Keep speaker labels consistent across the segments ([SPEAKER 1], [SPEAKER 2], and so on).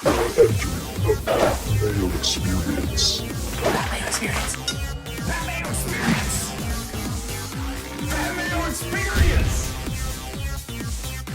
[SPEAKER 1] The Mayo Experience.
[SPEAKER 2] Mayo Experience. Mayo Experience. Mayo Experience.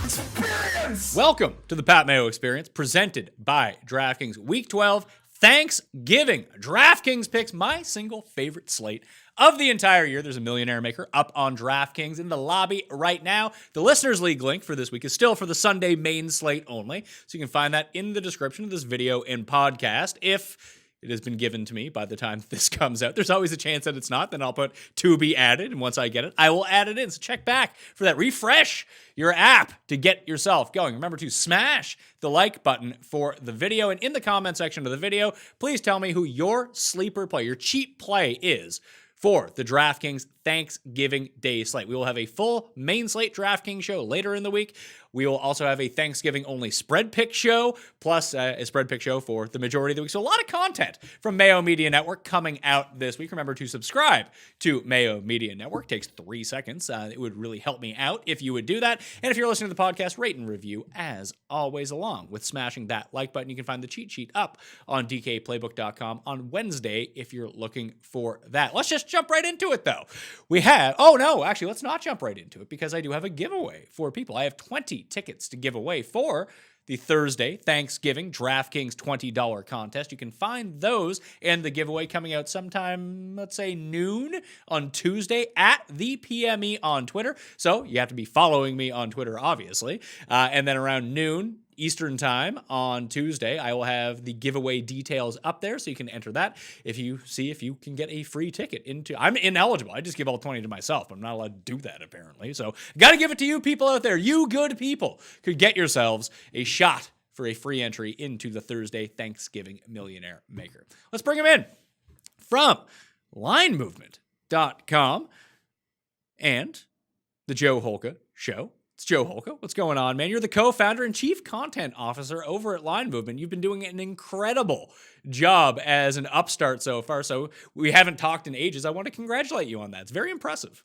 [SPEAKER 2] Experience.
[SPEAKER 3] Welcome to the Pat Mayo Experience, presented by DraftKings. Week 12, Thanksgiving. DraftKings picks my single favorite slate of the entire year. There's a Millionaire Maker up on DraftKings in the lobby right now. The Listeners League link for this week is still for the Sunday main slate only, so you can find that in the description of this video and podcast. If it has been given to me by the time this comes out, there's always a chance that it's not. Then I'll put to be added, and once I get it, I will add it in. So check back for that. Refresh your app to get yourself going. Remember to smash the like button for the video, and in the comment section of the video, please tell me who your sleeper play, your cheap play is for the DraftKings Thanksgiving Day slate. We will have a full main slate DraftKings show later in the week. We will also have a Thanksgiving-only spread pick show, plus a spread pick show for the majority of the week. So a lot of content from Mayo Media Network coming out this week. Remember to subscribe to Mayo Media Network. It takes 3 seconds. It would really help me out if you would do that. And if you're listening to the podcast, rate and review, as always, along with smashing that like button. You can find the cheat sheet up on dkplaybook.com on Wednesday if you're looking for that. Let's just jump right into it, though. Let's not jump right into it, because I do have a giveaway for people. I have 20 tickets to give away for the Thursday Thanksgiving DraftKings $20 contest. You can find those and the giveaway coming out sometime, let's say noon on Tuesday at the PME on Twitter. So you have to be following me on Twitter, obviously. And then around noon Eastern time on Tuesday, I will have the giveaway details up there, so you can enter that if you can get a free ticket into. I'm ineligible. I just give all 20 to myself. I'm not allowed to do that, apparently. So got to give it to you people out there. You good people could get yourselves a shot for a free entry into the Thursday Thanksgiving Millionaire Maker. Let's bring him in from linemovement.com and the Joe Holka Show. It's Joe Holka. What's going on, man? You're the co-founder and chief content officer over at Line Movement. You've been doing an incredible job as an upstart so far. So we haven't talked in ages. I want to congratulate you on that. It's very impressive.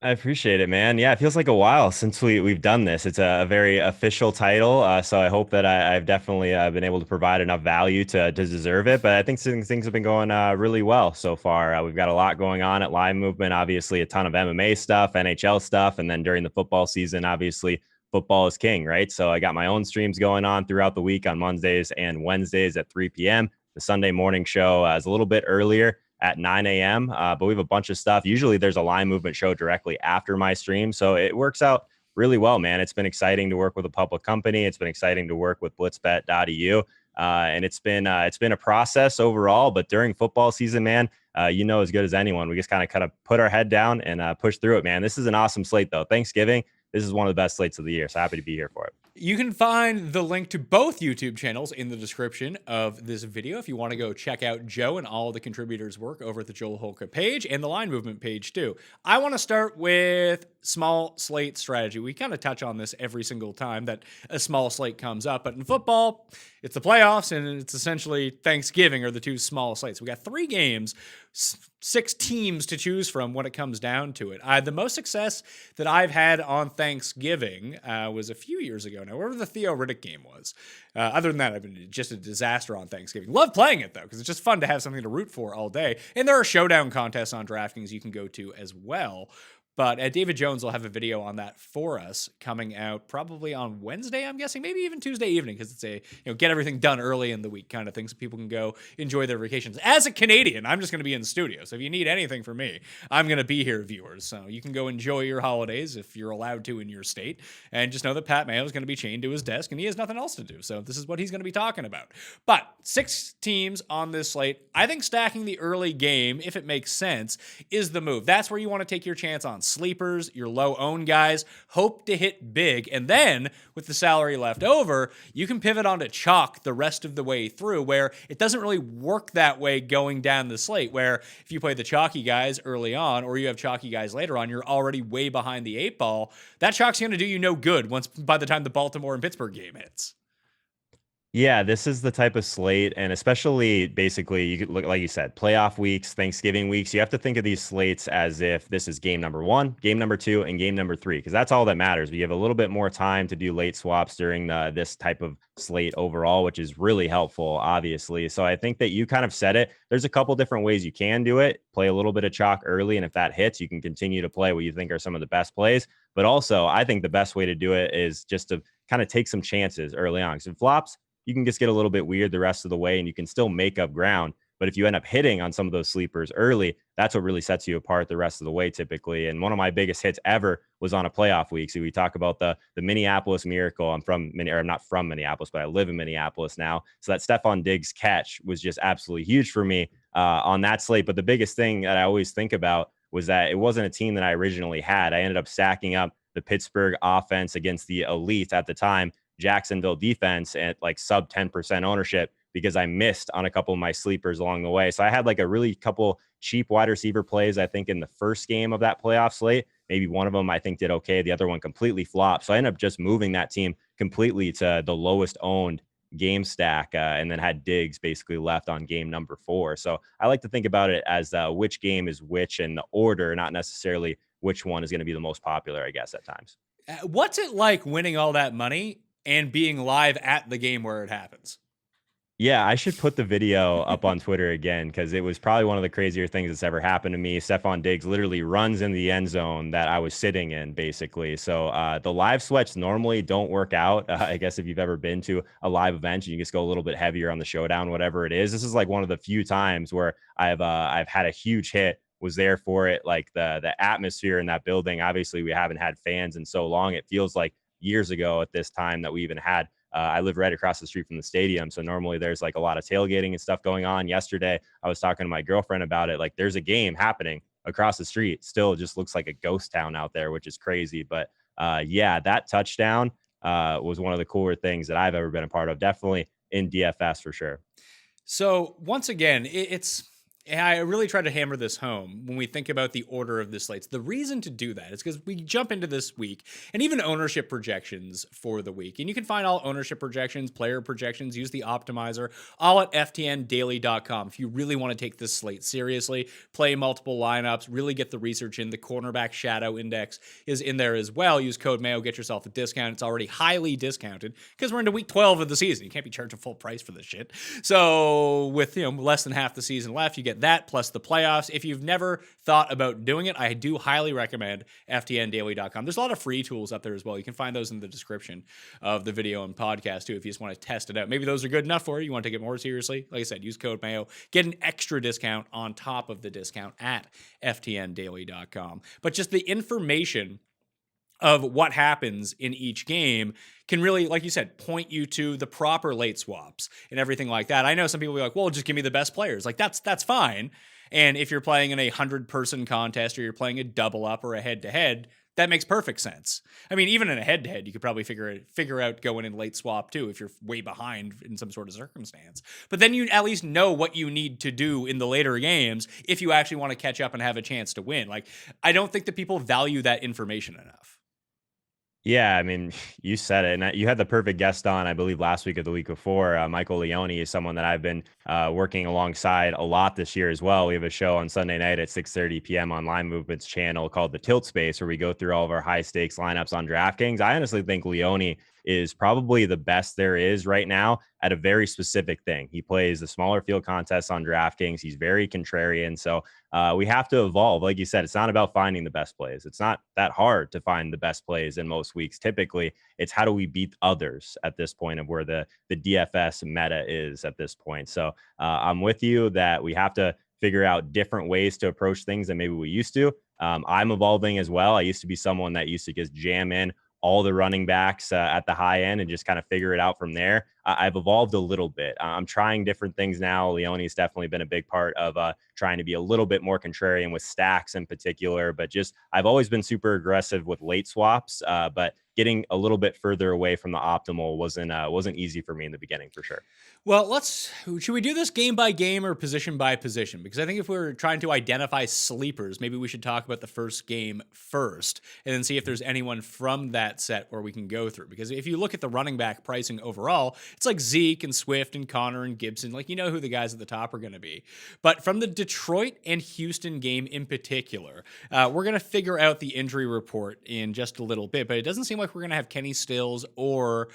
[SPEAKER 4] I appreciate it, man. Yeah, it feels like a while since we've done this. It's a very official title, so I hope that I've definitely been able to provide enough value to deserve it. But I think things have been going really well so far. We've got a lot going on at Live Movement, obviously a ton of MMA stuff, NHL stuff, and then during the football season, obviously football is king, right? So I got my own streams going on throughout the week on Mondays and Wednesdays at 3 p.m. The Sunday morning show is a little bit earlier at 9 a.m. But we have a bunch of stuff. Usually there's a Line Movement show directly after my stream. So it works out really well, man. It's been exciting to work with a public company. It's been exciting to work with blitzbet.eu. And it's been a process overall, but during football season, man, as good as anyone, we just kind of put our head down and push through it, man. This is an awesome slate though. Thanksgiving, this is one of the best slates of the year. So happy to be here for it.
[SPEAKER 3] You can find the link to both YouTube channels in the description of this video if you want to go check out Joe and all of the contributors' work over at the Joel Holka page and the Line Movement page too. I want to start with small slate strategy. We kind of touch on this every single time that a small slate comes up, but in football, it's the playoffs and it's essentially Thanksgiving are the two small slates. We got 3 games, 6 teams to choose from when it comes down to it. The most success that I've had on Thanksgiving was a few years ago now, wherever the Theo Riddick game was. Other than that, I've been just a disaster on Thanksgiving. Love playing it, though, because it's just fun to have something to root for all day. And there are showdown contests on DraftKings you can go to as well. But David Jones will have a video on that for us coming out probably on Wednesday, I'm guessing, maybe even Tuesday evening, because it's a get everything done early in the week kind of thing so people can go enjoy their vacations. As a Canadian, I'm just going to be in the studio. So if you need anything from me, I'm going to be here, viewers. So you can go enjoy your holidays if you're allowed to in your state. And just know that Pat Mayo is going to be chained to his desk and he has nothing else to do. So this is what he's going to be talking about. But 6 teams on this slate. I think stacking the early game, if it makes sense, is the move. That's where you want to take your chance on sleepers, your low-owned guys, hope to hit big, and then with the salary left over, you can pivot onto chalk the rest of the way through, where it doesn't really work that way going down the slate, where if you play the chalky guys early on, or you have chalky guys later on, you're already way behind the 8 ball. That chalk's going to do you no good by the time the Baltimore and Pittsburgh game hits.
[SPEAKER 4] Yeah, this is the type of slate, and especially basically, you could look like you said, playoff weeks, Thanksgiving weeks. You have to think of these slates as if this is game number one, game number two, and game number three, because that's all that matters. We have a little bit more time to do late swaps during this type of slate overall, which is really helpful, obviously. So I think that you kind of said it. There's a couple different ways you can do it. Play a little bit of chalk early, and if that hits, you can continue to play what you think are some of the best plays. But also, I think the best way to do it is just to kind of take some chances early on. Because if it flops, you can just get a little bit weird the rest of the way and you can still make up ground. But if you end up hitting on some of those sleepers early, that's what really sets you apart the rest of the way typically. And one of my biggest hits ever was on a playoff week. So we talk about the Minneapolis Miracle. I'm not from Minneapolis, but I live in Minneapolis now. So that Stephon Diggs catch was just absolutely huge for me on that slate. But the biggest thing that I always think about was that it wasn't a team that I originally had. I ended up stacking up the Pittsburgh offense against the elite at the time Jacksonville defense at like sub 10% ownership because I missed on a couple of my sleepers along the way. So I had like a really couple cheap wide receiver plays, I think, in the first game of that playoff slate. Maybe one of them I think did okay. The other one completely flopped. So I ended up just moving that team completely to the lowest owned game stack and then had Diggs basically left on game number 4. So I like to think about it as which game is which in the order, not necessarily which one is going to be the most popular, I guess, at times.
[SPEAKER 3] What's it like winning all that money and being live at the game where it happens?
[SPEAKER 4] Yeah, I should put the video up on Twitter again because it was probably one of the crazier things that's ever happened to me. Stephon Diggs literally runs in the end zone that I was sitting in, basically. So the live sweats normally don't work out. I guess if you've ever been to a live event, you just go a little bit heavier on the showdown, whatever it is. This is like one of the few times where I've had a huge hit. Was there for it. Like the atmosphere in that building. Obviously, we haven't had fans in so long. It feels like years ago at this time that we even had. I live right across the street from the stadium. So normally there's like a lot of tailgating and stuff going on. Yesterday, I was talking to my girlfriend about it. Like there's a game happening across the street. Still just looks like a ghost town out there, which is crazy. But yeah, that touchdown was one of the cooler things that I've ever been a part of. Definitely in DFS for sure.
[SPEAKER 3] So once again, I really try to hammer this home when we think about the order of the slates. The reason to do that is because we jump into this week and even ownership projections for the week. And you can find all ownership projections, player projections, use the optimizer, all at ftndaily.com. If you really want to take this slate seriously, play multiple lineups, really get the research in. The cornerback shadow index is in there as well. Use code Mayo, get yourself a discount. It's already highly discounted because we're into week 12 of the season. You can't be charging full price for this shit. So with less than half the season left, you get that plus the playoffs. If you've never thought about doing it, I do highly recommend ftndaily.com. There's a lot of free tools up there as well. You can find those in the description of the video and podcast too if you just want to test it out. Maybe those are good enough for you. You want to take it more seriously. Like I said, use code Mayo. Get an extra discount on top of the discount at ftndaily.com. But just the information of what happens in each game can really, like you said, point you to the proper late swaps and everything like that. I know some people will be like, well, just give me the best players. Like that's fine. And if you're playing in a 100-person contest or you're playing a double up or a head-to-head, that makes perfect sense. I mean, even in a head-to-head, you could probably figure out going in late swap too if you're way behind in some sort of circumstance. But then you at least know what you need to do in the later games if you actually want to catch up and have a chance to win. Like, I don't think that people value that information enough.
[SPEAKER 4] Yeah, I mean, you said it, and you had the perfect guest on, I believe, last week or the week before. Michael Leone is someone that I've been working alongside a lot this year as well. We have a show on Sunday night at 6:30 p.m. on Line Movement's channel called The Tilt Space, where we go through all of our high stakes lineups on DraftKings. I honestly think Leone is probably the best there is right now at a very specific thing. He plays the smaller field contests on DraftKings. He's very contrarian. So we have to evolve. Like you said, it's not about finding the best plays. It's not that hard to find the best plays in most weeks. Typically, it's how do we beat others at this point of where the DFS meta is at this point. So I'm with you that we have to figure out different ways to approach things than maybe we used to. I'm evolving as well. I used to be someone that used to just jam in all the running backs at the high end and just kind of figure it out from there. I've evolved a little bit. I'm trying different things now. Leone's definitely been a big part of trying to be a little bit more contrarian with stacks in particular, but just I've always been super aggressive with late swaps, but getting a little bit further away from the optimal wasn't easy for me in the beginning for sure.
[SPEAKER 3] Well, should we do this game by game or position by position? Because I think if we're trying to identify sleepers, maybe we should talk about the first game first and then see if there's anyone from that set where we can go through. Because if you look at the running back pricing overall, It's like Zeke and Swift and Connor and Gibson. Like, you know who the guys at the top are going to be. But from the Detroit and Houston game in particular, we're going to figure out the injury report in just a little bit, but it doesn't seem like we're going to have Kenny Stills or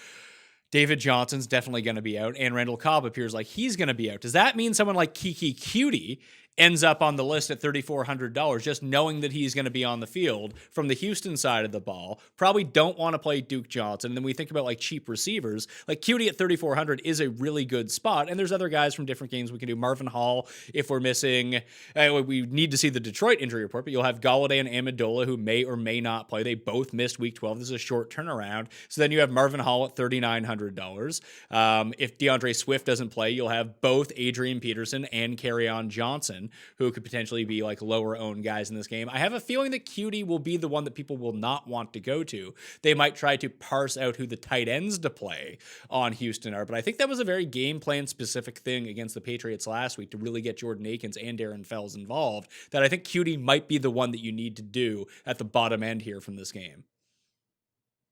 [SPEAKER 3] David Johnson's definitely going to be out, and Randall Cobb appears like he's going to be out. Does that mean someone like Kiki Cutie ends up on the list at $3,400, just knowing that he's going to be on the field from the Houston side of the ball? Probably don't want to play Duke Johnson. And then we think about like cheap receivers, like Cutie at 3,400 is a really good spot. And there's other guys from different games we can do. Marvin Hall, if we're missing, we need to see the Detroit injury report, but you'll have Galladay and Amendola who may or may not play. They both missed week 12. This is a short turnaround. So then you have Marvin Hall at $3,900. If DeAndre Swift doesn't play, you'll have both Adrian Peterson and Kerryon Johnson, who could potentially be like lower owned guys in this game. I have a feeling that Cutie will be the one that people will not want to go to. They might try to parse out who the tight ends to play on Houston are, but I think that was a very game plan specific thing against the Patriots last week to really get Jordan Akins and Darren Fells involved, that I think Cutie might be the one that you need to do at the bottom end here from this game.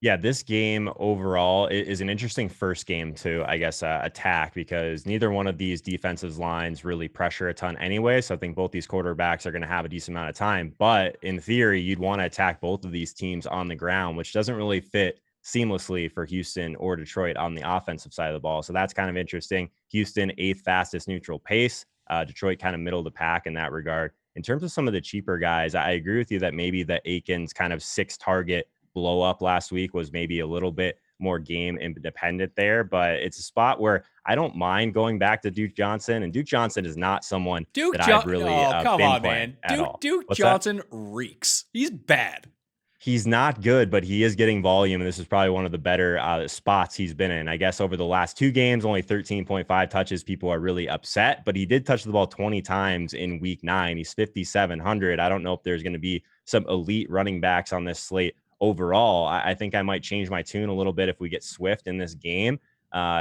[SPEAKER 4] Yeah, this game overall is an interesting first game to, I guess, attack, because neither one of these defensive lines really pressure a ton anyway. So I think both these quarterbacks are going to have a decent amount of time. But in theory, you'd want to attack both of these teams on the ground, which doesn't really fit seamlessly for Houston or Detroit on the offensive side of the ball. So that's kind of interesting. Houston, 8th fastest neutral pace. Detroit kind of middle of the pack in that regard. In terms of some of the cheaper guys, I agree with you that maybe the Akins kind of 6 target blow up last week was maybe a little bit more game independent there, but it's a spot where I don't mind going back to Duke Johnson, and Duke Johnson is not someone that I've really
[SPEAKER 3] come
[SPEAKER 4] been
[SPEAKER 3] on,
[SPEAKER 4] playing
[SPEAKER 3] man.
[SPEAKER 4] at all.
[SPEAKER 3] Duke Johnson reeks. He's bad.
[SPEAKER 4] He's not good, but he is getting volume, and this is probably one of the better spots he's been in. I guess over the last 2 games, only 13.5 touches. People are really upset, but he did touch the ball 20 times in week 9. He's 5,700. I don't know if there's going to be some elite running backs on this slate overall. I think I might change my tune a little bit if we get Swift in this game.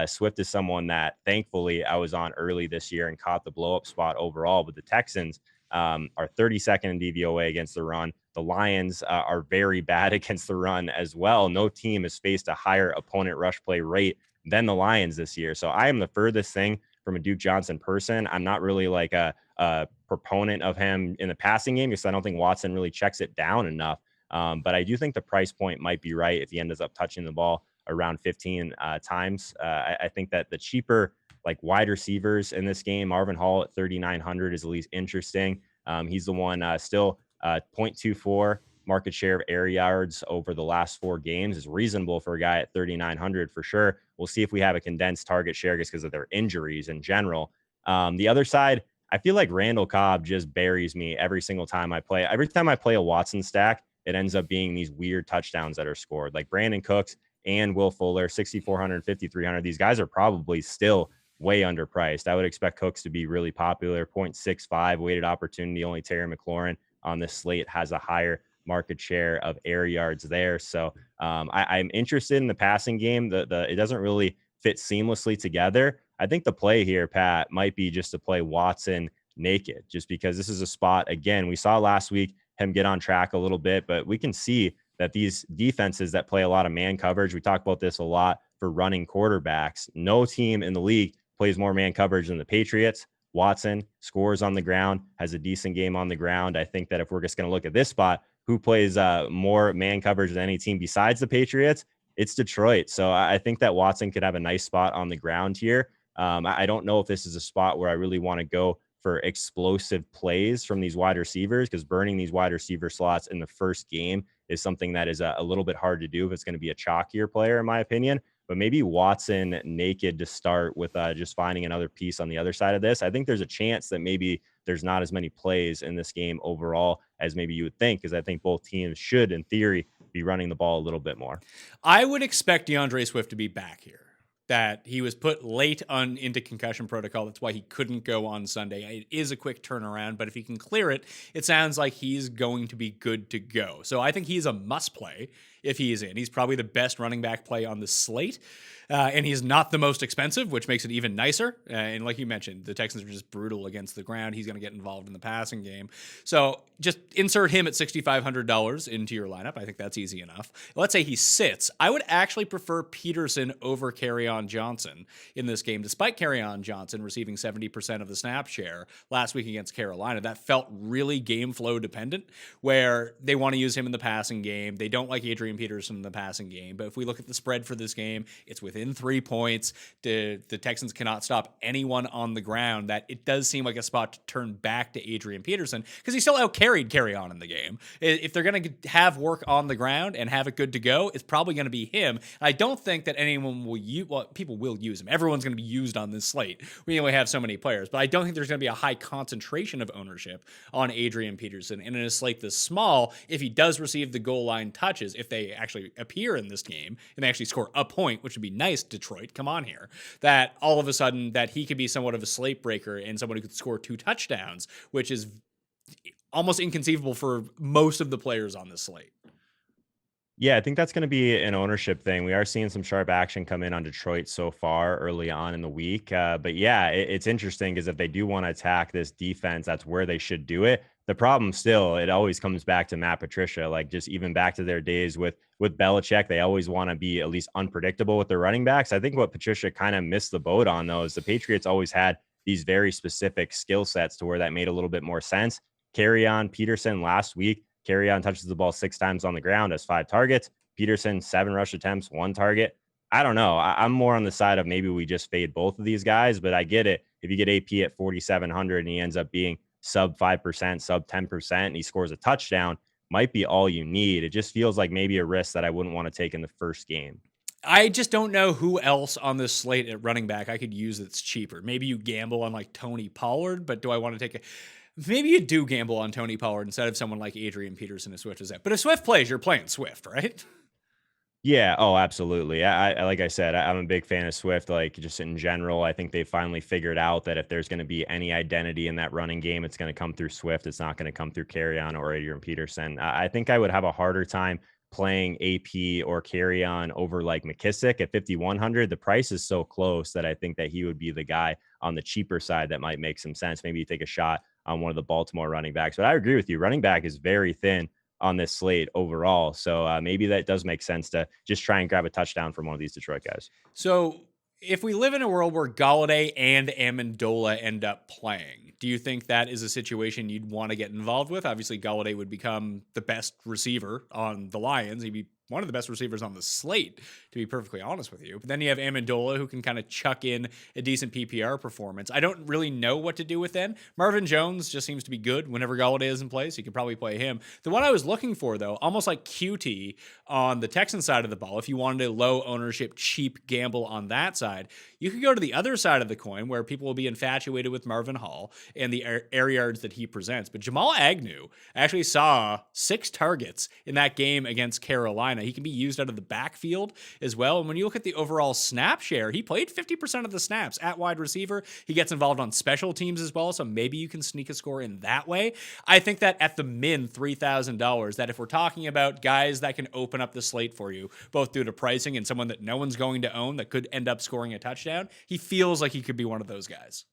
[SPEAKER 4] Swift is someone that thankfully I was on early this year and caught the blow up spot overall, but the Texans are 32nd in DVOA against the run. The Lions are very bad against the run as well. No team has faced a higher opponent rush play rate than the Lions this year. So I am the furthest thing from a Duke Johnson person. I'm not really like a proponent of him in the passing game because I don't think Watson really checks it down enough. But I do think the price point might be right if he ends up touching the ball around 15 times. I think that the cheaper like wide receivers in this game, Marvin Hall at 3,900 is at least interesting. He's the one still 0.24 market share of air yards over the last 4 games is reasonable for a guy at 3,900 for sure. We'll see if we have a condensed target share just because of their injuries in general. The other side, I feel like Randall Cobb just buries me every single time I play. Every time I play a Watson stack, it ends up being these weird touchdowns that are scored. Like Brandon Cooks and Will Fuller, 6,400, 5,300. These guys are probably still way underpriced. I would expect Cooks to be really popular, 0.65 weighted opportunity. Only Terry McLaurin on this slate has a higher market share of air yards there. So I'm interested in the passing game. It doesn't really fit seamlessly together. I think the play here, Pat, might be just to play Watson naked, just because this is a spot, again, we saw last week him get on track a little bit, but we can see that these defenses that play a lot of man coverage, we talk about this a lot for running quarterbacks. No team in the league plays more man coverage than the Patriots. Watson scores on the ground, has a decent game on the ground. I think that if we're just going to look at this spot, who plays more man coverage than any team besides the Patriots? It's Detroit. So I think that Watson could have a nice spot on the ground here. I don't know if this is a spot where I really want to go for explosive plays from these wide receivers, because burning these wide receiver slots in the first game is something that is a little bit hard to do if it's going to be a chalkier player, in my opinion. But maybe Watson naked to start with just finding another piece on the other side of this. I think there's a chance that maybe there's not as many plays in this game overall as maybe you would think, because I think both teams should, in theory, be running the ball a little bit more.
[SPEAKER 3] I would expect DeAndre Swift to be back here. That he was put late into concussion protocol. That's why he couldn't go on Sunday. It is a quick turnaround, but if he can clear it, it sounds like he's going to be good to go. So I think he's a must play if he is in. He's probably the best running back play on the slate. And he's not the most expensive, which makes it even nicer. And like you mentioned, the Texans are just brutal against the ground. He's going to get involved in the passing game. So just insert him at $6,500 into your lineup. I think that's easy enough. Let's say he sits. I would actually prefer Peterson over Kerryon Johnson in this game, despite Kerryon Johnson receiving 70% of the snap share last week against Carolina. That felt really game flow dependent, where they want to use him in the passing game. They don't like Adrian Peterson in the passing game. But if we look at the spread for this game, it's within 3 points. The Texans cannot stop anyone on the ground. That it does seem like a spot to turn back to Adrian Peterson, because he still outcarried Kerryon in the game. If they're going to have work on the ground and have it good to go, it's probably going to be him. I don't think that anyone will use, well, people will use him. Everyone's going to be used on this slate. We only have so many players, but I don't think there's going to be a high concentration of ownership on Adrian Peterson. And in a slate this small, if he does receive the goal line touches, if they actually appear in this game and they actually score a point, which would be nice, Detroit, come on here, that all of a sudden that he could be somewhat of a slate breaker and someone who could score 2 touchdowns, which is almost inconceivable for most of the players on this slate.
[SPEAKER 4] Yeah, I think that's going to be an ownership thing. We are seeing some sharp action come in on Detroit so far early on in the week. But yeah, it's interesting because if they do want to attack this defense, that's where they should do it. The problem still, it always comes back to Matt Patricia, like just even back to their days with Belichick. They always want to be at least unpredictable with their running backs. I think what Patricia kind of missed the boat on, though, is the Patriots always had these very specific skill sets to where that made a little bit more sense. Kerryon Peterson last week, Kerryon touches the ball 6 times on the ground, has 5 targets. Peterson, 7 rush attempts, 1 target. I don't know. I'm more on the side of maybe we just fade both of these guys, but I get it. If you get AP at 4,700 and he ends up being sub 5%, sub 10%, and he scores a touchdown, might be all you need. It just feels like maybe a risk that I wouldn't want to take in the first game.
[SPEAKER 3] I just don't know who else on this slate at running back I could use that's cheaper. Maybe you gamble on like Tony Pollard, but do I want to take a... Maybe you do gamble on Tony Pollard instead of someone like Adrian Peterson if Swift is out. But if Swift plays, you're playing Swift, right?
[SPEAKER 4] Yeah. Oh, absolutely. I like I said, I'm a big fan of Swift. Like just in general, I think they finally figured out that if there's going to be any identity in that running game, it's going to come through Swift. It's not going to come through Kerryon or Adrian Peterson. I think I would have a harder time playing AP or Kerryon over like McKissick at 5,100. The price is so close that I think that he would be the guy on the cheaper side that might make some sense. Maybe you take a shot on one of the Baltimore running backs. But I agree with you. Running back is very thin on this slate overall. So maybe that does make sense to just try and grab a touchdown from one of these Detroit guys.
[SPEAKER 3] So if we live in a world where Galladay and Amendola end up playing, do you think that is a situation you'd want to get involved with? Obviously, Galladay would become the best receiver on the Lions. He'd be one of the best receivers on the slate, to be perfectly honest with you. But then you have Amendola, who can kind of chuck in a decent PPR performance. I don't really know what to do with them. Marvin Jones just seems to be good whenever Galladay is in place. You could probably play him. The one I was looking for, though, almost like QT on the Texan side of the ball, if you wanted a low ownership, cheap gamble on that side, you could go to the other side of the coin where people will be infatuated with Marvin Hall and the air yards that he presents. But Jamal Agnew actually saw 6 targets in that game against Carolina. He can be used out of the backfield as well. And when you look at the overall snap share, he played 50% of the snaps at wide receiver. He gets involved on special teams as well. So maybe you can sneak a score in that way. I think that at the min $3,000, that if we're talking about guys that can open up the slate for you, both due to pricing and someone that no one's going to own that could end up scoring a touchdown, he feels like he could be one of those guys.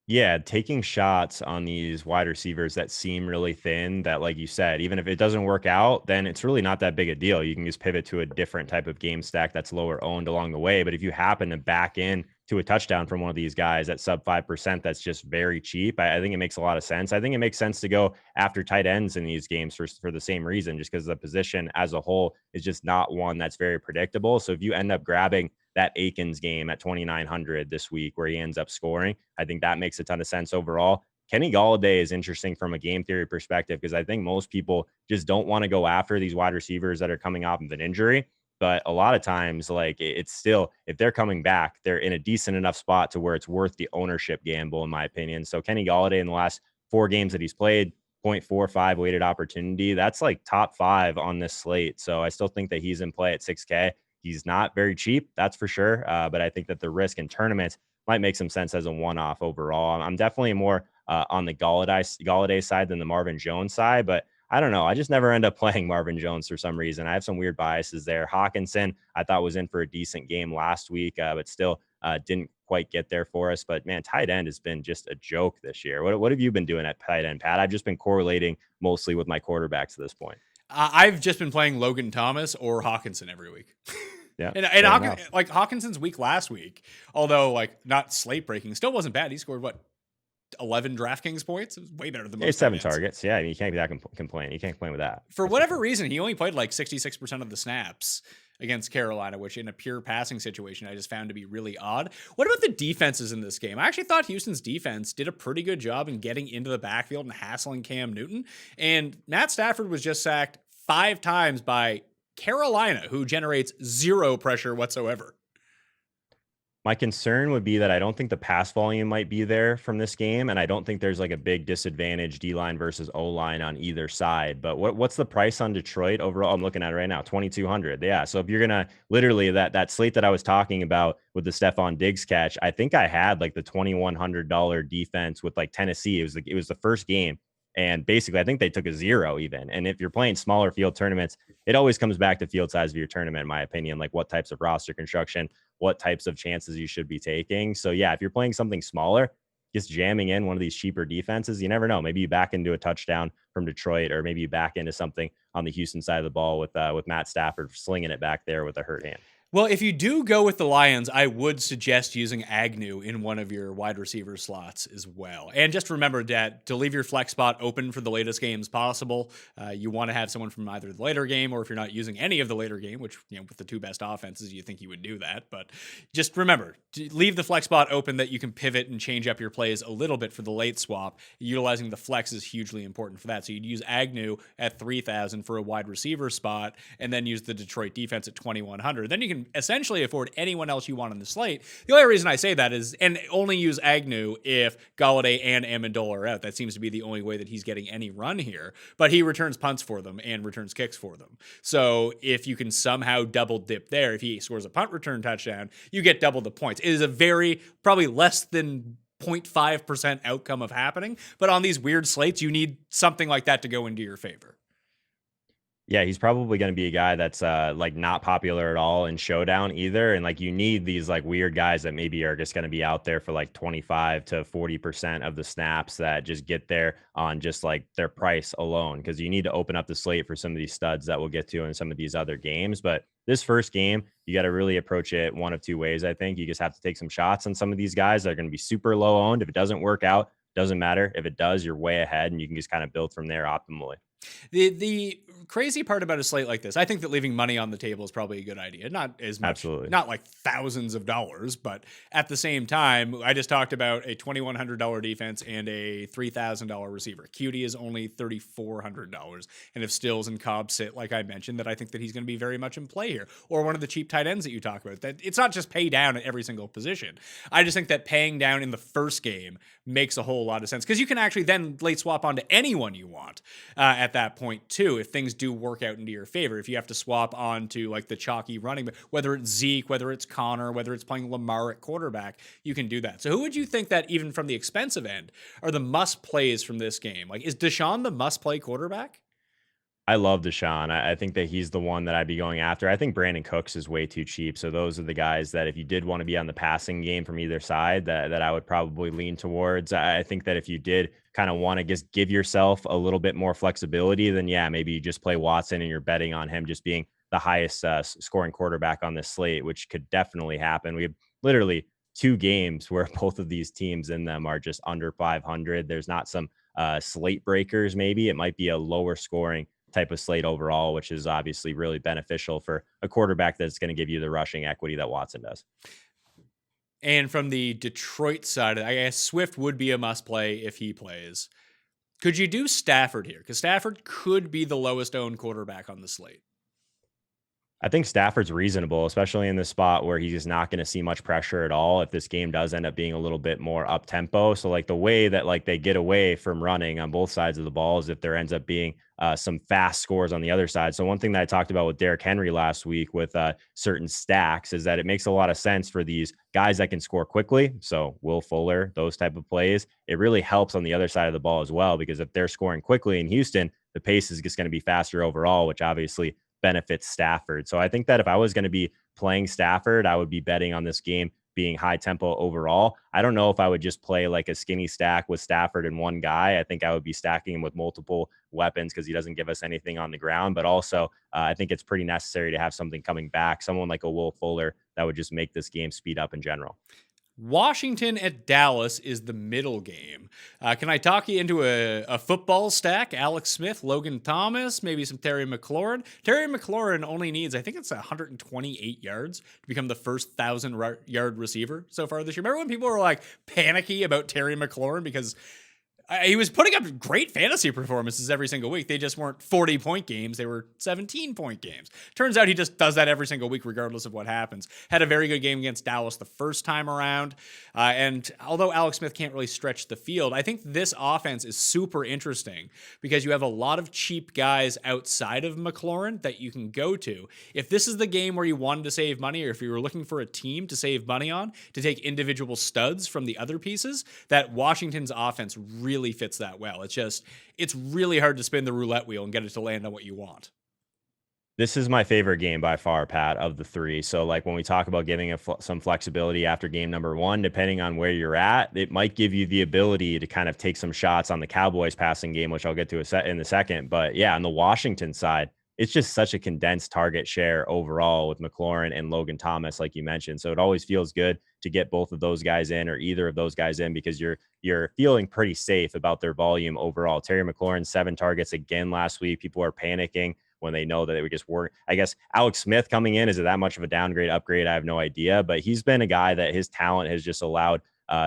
[SPEAKER 4] Yeah, taking shots on these wide receivers that seem really thin, that, like you said, even if it doesn't work out, then it's really not that big a deal. You can just pivot to a different type of game stack that's lower owned along the way. But if you happen to back in to a touchdown from one of these guys at sub 5%, that's just very cheap. I think it makes a lot of sense. I think it makes sense to go after tight ends in these games for the same reason, just because the position as a whole is just not one that's very predictable. So if you end up grabbing that Akins game at 2,900 this week where he ends up scoring, I think that makes a ton of sense overall. Kenny Galladay is interesting from a game theory perspective because I think most people just don't want to go after these wide receivers that are coming off of an injury. But a lot of times, like, it's still, if they're coming back, they're in a decent enough spot to where it's worth the ownership gamble, in my opinion. So Kenny Galladay in the last 4 games that he's played, 0.45 weighted opportunity. That's like top 5 on this slate. So I still think that he's in play at 6K. He's not very cheap, that's for sure. But I think that the risk in tournaments might make some sense as a one-off overall. I'm definitely more on the Galladay side than the Marvin Jones side, but I don't know. I just never end up playing Marvin Jones for some reason. I have some weird biases there. Hawkinson, I thought was in for a decent game last week, but still didn't quite get there for us. But man, tight end has been just a joke this year. What have you been doing at tight end, Pat? I've just been correlating mostly with my quarterbacks at this point.
[SPEAKER 3] I've just been playing Logan Thomas or Hawkinson every week.
[SPEAKER 4] Yeah.
[SPEAKER 3] And Hawkinson's week last week, although like not slate breaking, still wasn't bad. He scored 11 DraftKings points. It was way better than most.
[SPEAKER 4] 7 targets. Yeah, you can't complain. You can't complain with that.
[SPEAKER 3] For whatever reason, he only played like 66% of the snaps against Carolina, which in a pure passing situation, I just found to be really odd. What about the defenses in this game? I actually thought Houston's defense did a pretty good job in getting into the backfield and hassling Cam Newton. And Matt Stafford was just sacked 5 times by Carolina, who generates 0 pressure whatsoever.
[SPEAKER 4] My concern would be that I don't think the pass volume might be there from this game, and I don't think there's like a big disadvantage D-line versus O-line on either side. But what's the price on Detroit overall? I'm looking at it right now, 2,200. Yeah, so if you're gonna literally that slate that I was talking about with the Stephon Diggs catch, I think I had like the $2,100 defense with like Tennessee. It was the first game. And basically, I think they took a 0 even. And if you're playing smaller field tournaments, it always comes back to field size of your tournament, in my opinion, like what types of roster construction, what types of chances you should be taking. So yeah, if you're playing something smaller, just jamming in one of these cheaper defenses, you never know. Maybe you back into a touchdown from Detroit, or maybe you back into something on the Houston side of the ball with Matt Stafford slinging it back there with a hurt hand.
[SPEAKER 3] Well, if you do go with the Lions, I would suggest using Agnew in one of your wide receiver slots as well. And just remember that to leave your flex spot open for the latest games possible, you want to have someone from either the later game, or if you're not using any of the later game, which, with the 2 best offenses, you think you would do that. But just remember, leave the flex spot open that you can pivot and change up your plays a little bit for the late swap. Utilizing the flex is hugely important for that. So you'd use Agnew at 3,000 for a wide receiver spot, and then use the Detroit defense at 2,100. Then you can essentially afford anyone else you want on the slate. The only reason I say that is, and only use Agnew if Golladay and Amendola are out. That seems to be the only way that he's getting any run here. But he returns punts for them and returns kicks for them. So if you can somehow double dip there, if he scores a punt return touchdown, you get double the points. It is a very, probably less than 0.5% outcome of happening. But on these weird slates, you need something like that to go into your favor.
[SPEAKER 4] Yeah, he's probably going to be a guy that's like not popular at all in showdown either. And like you need these like weird guys that maybe are just going to be out there for like 25 to 40% of the snaps that just get there on just like their price alone. Because you need to open up the slate for some of these studs that we'll get to in some of these other games. But this first game, you got to really approach it one of 2 ways. I think you just have to take some shots on some of these guys that are going to be super low owned. If it doesn't work out, doesn't matter. If it does, you're way ahead, and you can just kind of build from there optimally.
[SPEAKER 3] The crazy part about a slate like this, I think that leaving money on the table is probably a good idea. Not as much,
[SPEAKER 4] Absolutely.
[SPEAKER 3] Not like thousands of dollars, but at the same time, I just talked about a $2,100 defense and a $3,000 receiver. Cutie is only $3,400. And if Stills and Cobb sit, like I mentioned, that I think that he's going to be very much in play here. Or one of the cheap tight ends that you talk about. That it's not just pay down at every single position. I just think that paying down in the first game makes a whole lot of sense, because you can actually then late swap onto anyone you want at that point too, if things do work out into your favor. If you have to swap onto like the chalky running back, whether it's Zeke, whether it's Connor, whether it's playing Lamar at quarterback, you can do that. So who would you think that, even from the expensive end, are the must plays from this game? Like, is Deshaun the must play quarterback?
[SPEAKER 4] I love Deshaun. I think that he's the one that I'd be going after. I think Brandon Cooks is way too cheap. So those are the guys that if you did want to be on the passing game from either side, that I would probably lean towards. I think that if you did kind of want to just give yourself a little bit more flexibility, then yeah, maybe you just play Watson and you're betting on him just being the highest scoring quarterback on this slate, which could definitely happen. We have literally 2 games where both of these teams in them are just under 500. There's not some slate breakers. Maybe it might be a lower scoring type of slate overall, which is obviously really beneficial for a quarterback that's going to give you the rushing equity that Watson does.
[SPEAKER 3] And from the Detroit side, I guess Swift would be a must play if he plays. Could you do Stafford here? Because Stafford could be the lowest owned quarterback on the slate.
[SPEAKER 4] I think Stafford's reasonable, especially in this spot where he's just not going to see much pressure at all if this game does end up being a little bit more up tempo. So like the way that like they get away from running on both sides of the ball is if there ends up being some fast scores on the other side. So one thing that I talked about with Derrick Henry last week with certain stacks is that it makes a lot of sense for these guys that can score quickly. So Will Fuller, those type of plays, it really helps on the other side of the ball as well, because if they're scoring quickly in Houston, the pace is just going to be faster overall, which obviously benefits Stafford. So I think that if I was going to be playing Stafford, I would be betting on this game being high tempo overall. I don't know if I would just play like a skinny stack with Stafford and one guy. I think I would be stacking him with multiple weapons because he doesn't give us anything on the ground. But also, I think it's pretty necessary to have something coming back, someone like a Will Fuller that would just make this game speed up in general.
[SPEAKER 3] Washington at Dallas is the middle game. Can I talk you into a football stack? Alex Smith, Logan Thomas, maybe some Terry McLaurin. Terry McLaurin only needs, I think it's 128 yards to become the first 1,000-yard receiver so far this year. Remember when people were like panicky about Terry McLaurin because he was putting up great fantasy performances every single week. They just weren't 40-point games. They were 17-point games. Turns out he just does that every single week, regardless of what happens. Had a very good game against Dallas the first time around. And although Alex Smith can't really stretch the field, I think this offense is super interesting because you have a lot of cheap guys outside of McLaurin that you can go to. If this is the game where you wanted to save money, or if you were looking for a team to save money on, to take individual studs from the other pieces, that Washington's offense really fits that well. It's really hard to spin the roulette wheel and get it to land on what you want.
[SPEAKER 4] This is my favorite game by far, Pat, of the three. So like when we talk about giving some flexibility after game number one, depending on where you're at, it might give you the ability to kind of take some shots on the Cowboys passing game, which I'll get to in a second. But yeah, on the Washington side, it's just such a condensed target share overall with McLaurin and Logan Thomas, like you mentioned. So it always feels good to get both of those guys in, or either of those guys in, because you're feeling pretty safe about their volume overall. Terry McLaurin, 7 targets again last week. People are panicking when they know that they just weren't. I guess Alex Smith coming in, is it that much of a downgrade, upgrade? I have no idea, but he's been a guy that his talent has just allowed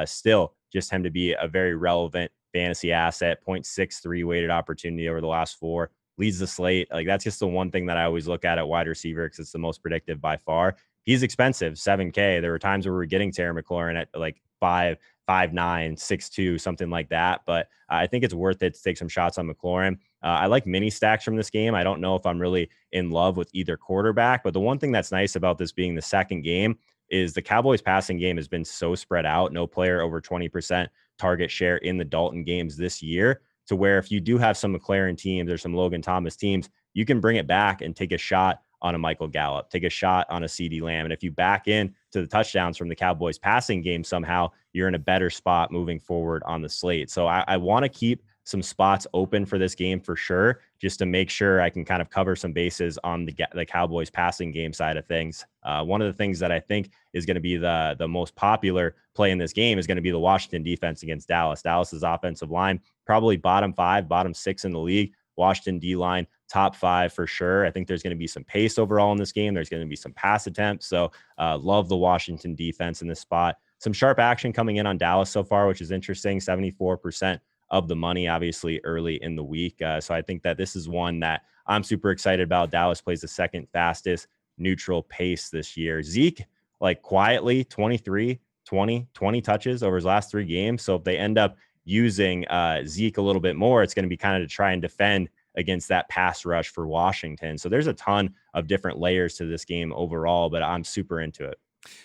[SPEAKER 4] still just him to be a very relevant fantasy asset. 0.63 weighted opportunity over the last 4. Leads the slate. Like that's just the one thing that I always look at wide receiver, because it's the most predictive by far. He's expensive, $7K. There were times where we were getting Terry McLaurin at like 5'9", 6'2", something like that. But I think it's worth it to take some shots on McLaurin. I like mini stacks from this game. I don't know if I'm really in love with either quarterback, but the one thing that's nice about this being the second game is the Cowboys passing game has been so spread out. No player over 20% target share in the Dalton games this year, to where if you do have some McLaurin teams or some Logan Thomas teams, you can bring it back and take a shot on a Michael Gallup, take a shot on a CeeDee Lamb. And if you back in to the touchdowns from the Cowboys passing game, somehow you're in a better spot moving forward on the slate. So I want to keep some spots open for this game for sure, just to make sure I can kind of cover some bases on the Cowboys passing game side of things. One of the things that I think is going to be the most popular play in this game is going to be the Washington defense against Dallas. Dallas's offensive line, probably bottom 5, bottom 6 in the league. Washington D-line, top 5 for sure. I think there's going to be some pace overall in this game. There's going to be some pass attempts. So love the Washington defense in this spot. Some sharp action coming in on Dallas so far, which is interesting. 74% of the money, obviously early in the week. So I think that this is one that I'm super excited about. Dallas plays the second fastest neutral pace this year. Zeke, like quietly 23, 20 touches over his last 3 games. So if they end up using Zeke a little bit more, it's going to be kind of to try and defend against that pass rush for Washington. So there's a ton of different layers to this game overall, but I'm super into it.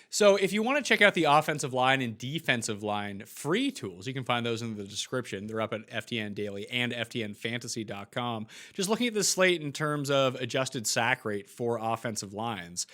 [SPEAKER 3] So if you want to check out the offensive line and defensive line free tools, you can find those in the description. They're up at FTN Daily and FTNFantasy.com. Just looking at the slate in terms of adjusted sack rate for offensive lines.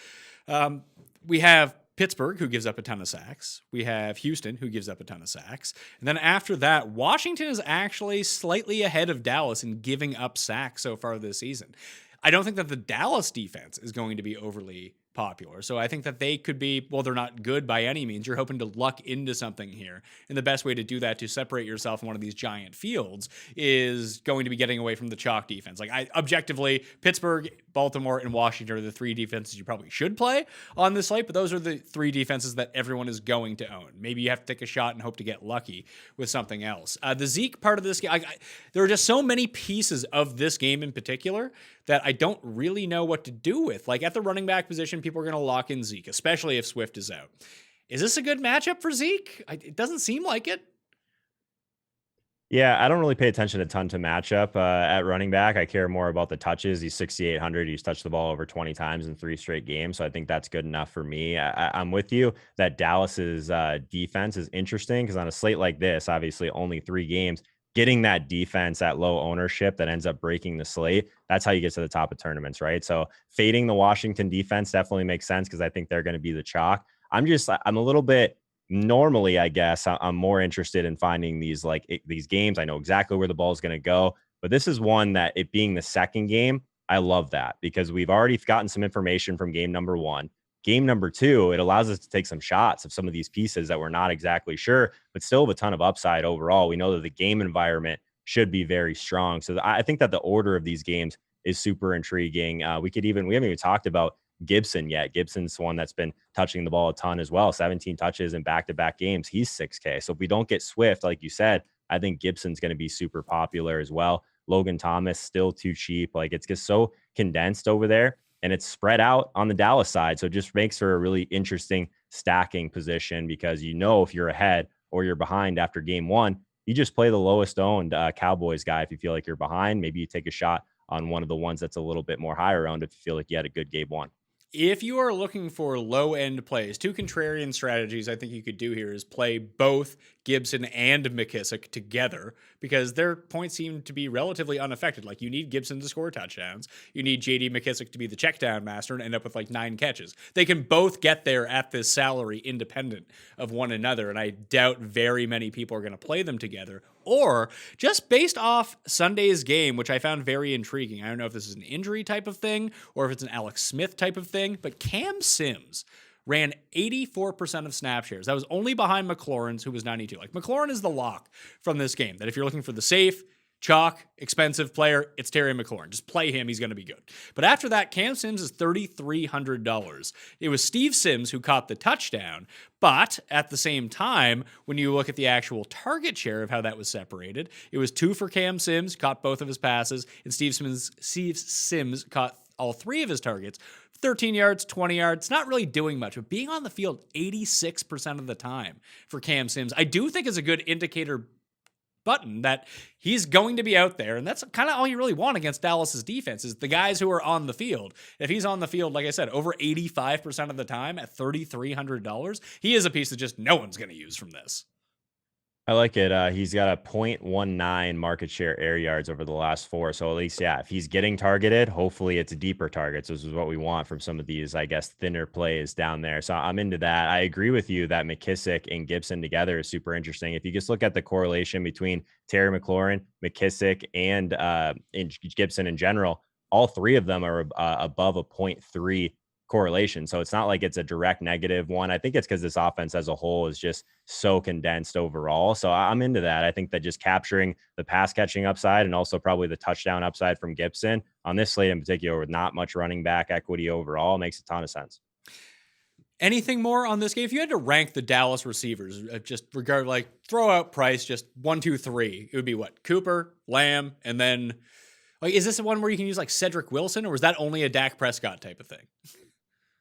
[SPEAKER 3] We have Pittsburgh, who gives up a ton of sacks. We have Houston, who gives up a ton of sacks. And then after that, Washington is actually slightly ahead of Dallas in giving up sacks so far this season. I don't think that the Dallas defense is going to be overly popular. So I think that they could be, well, they're not good by any means. You're hoping to luck into something here. And the best way to do that, to separate yourself in one of these giant fields, is going to be getting away from the chalk defense. Like, objectively, Pittsburgh, Baltimore, and Washington are the three defenses you probably should play on this slate, but those are the three defenses that everyone is going to own. Maybe you have to take a shot and hope to get lucky with something else. The Zeke part of this game, there are just so many pieces of this game in particular that I don't really know what to do with. Like, at the running back position, people are going to lock in Zeke, especially if Swift is out. Is this a good matchup for Zeke? It doesn't seem like it.
[SPEAKER 4] Yeah, I don't really pay attention a ton to matchup at running back. I care more about the touches. He's 6,800. He's touched the ball over 20 times in 3 straight games. So I think that's good enough for me. I'm with you that Dallas's defense is interesting because on a slate like this, obviously only 3 games, getting that defense at low ownership that ends up breaking the slate, that's how you get to the top of tournaments, right? So fading the Washington defense definitely makes sense because I think they're going to be the chalk. I'm a little bit, normally, I guess I'm more interested in finding these these games. I know exactly where the ball is going to go, but this is one that, it being the second game, I love that because we've already gotten some information from game number 1. Game number 2, it allows us to take some shots of some of these pieces that we're not exactly sure, but still have a ton of upside overall. We know that the game environment should be very strong. So I think that the order of these games is super intriguing. We haven't even talked about Gibson yet. Gibson's one that's been touching the ball a ton as well. 17 touches in back-to-back games. He's 6K. So if we don't get Swift, like you said, I think Gibson's going to be super popular as well. Logan Thomas still too cheap. Like, it's just so condensed over there and it's spread out on the Dallas side. So it just makes for a really interesting stacking position because, if you're ahead or you're behind after game 1, you just play the lowest owned Cowboys guy. If you feel like you're behind, maybe you take a shot on one of the ones that's a little bit more higher owned if you feel like you had a good game 1.
[SPEAKER 3] If you are looking for low-end plays, 2 contrarian strategies I think you could do here is play both Gibson and McKissick together because their points seem to be relatively unaffected. Like, you need Gibson to score touchdowns. You need J.D. McKissick to be the checkdown master and end up with like 9 catches. They can both get there at this salary independent of one another, and I doubt very many people are going to play them together. Or just based off Sunday's game, which I found very intriguing. I don't know if this is an injury type of thing or if it's an Alex Smith type of thing, but Cam Sims ran 84% of snap shares. That was only behind McLaurin's, who was 92. Like, McLaurin is the lock from this game, that if you're looking for the safe, chalk, expensive player, it's Terry McLaurin. Just play him. He's going to be good. But after that, Cam Sims is $3,300. It was Steve Sims who caught the touchdown. But at the same time, when you look at the actual target share of how that was separated, it was 2 for Cam Sims, caught both of his passes, and Steve Sims caught all 3 of his targets. 13 yards, 20 yards, not really doing much, but being on the field 86% of the time for Cam Sims, I do think is a good indicator button that he's going to be out there. And that's kind of all you really want against Dallas's defense is the guys who are on the field. If he's on the field, like I said, over 85% of the time at $3,300, he is a piece that just no one's going to use from this.
[SPEAKER 4] I like it. He's got a 0.19 market share air yards over the last 4. So at least, yeah, if he's getting targeted, hopefully it's deeper targets. This is what we want from some of these, I guess, thinner plays down there. So I'm into that. I agree with you that McKissick and Gibson together is super interesting. If you just look at the correlation between Terry McLaurin, McKissick, and Gibson in general, all 3 of them are above a 0.3 correlation. So it's not like it's a direct negative one. I think it's because this offense as a whole is just so condensed overall. So I'm into that. I think that just capturing the pass catching upside and also probably the touchdown upside from Gibson on this slate in particular with not much running back equity overall makes a ton of sense.
[SPEAKER 3] Anything more on this game? If you had to rank the Dallas receivers, just throw out price, just 1, 2, 3, it would be what? Cooper, Lamb, and then is this the one where you can use like Cedric Wilson, or was that only a Dak Prescott type of thing?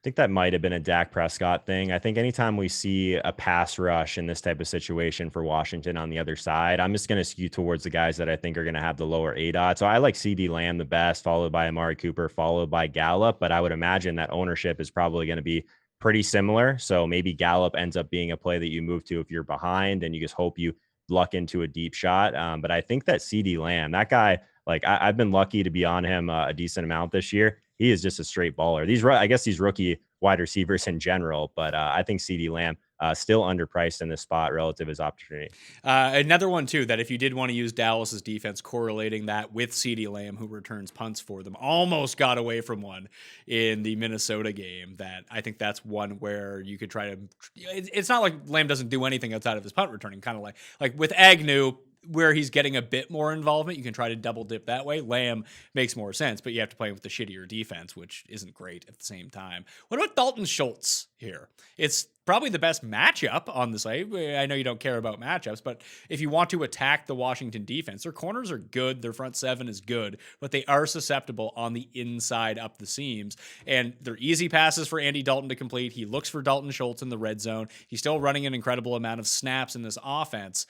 [SPEAKER 4] I think that might have been a Dak Prescott thing. I think anytime we see a pass rush in this type of situation for Washington on the other side, I'm just going to skew towards the guys that I think are going to have the lower ADOT. So I like CD Lamb the best, followed by Amari Cooper, followed by Gallup. But I would imagine that ownership is probably going to be pretty similar. So maybe Gallup ends up being a play that you move to if you're behind and you just hope you luck into a deep shot. But I think that CD Lamb, that guy, I've been lucky to be on him a decent amount this year. He is just a straight baller. I guess these rookie wide receivers in general, but I think CD Lamb still underpriced in this spot relative to his opportunity.
[SPEAKER 3] Another one too, that if you did want to use Dallas's defense, correlating that with CeeDee Lamb, who returns punts for them, almost got away from one in the Minnesota game. That I think that's one where you could try to. It's not like Lamb doesn't do anything outside of his punt returning. Kind of like with Agnew, where he's getting a bit more involvement, you can try to double dip that way. Lamb makes more sense, but you have to play with the shittier defense, which isn't great at the same time. What about Dalton Schultz here? It's probably the best matchup on the slate. I know you don't care about matchups, but if you want to attack the Washington defense, their corners are good, their front seven is good, but they are susceptible on the inside up the seams, and they're easy passes for Andy Dalton to complete. He looks for Dalton Schultz in the red zone. He's still running an incredible amount of snaps in this offense.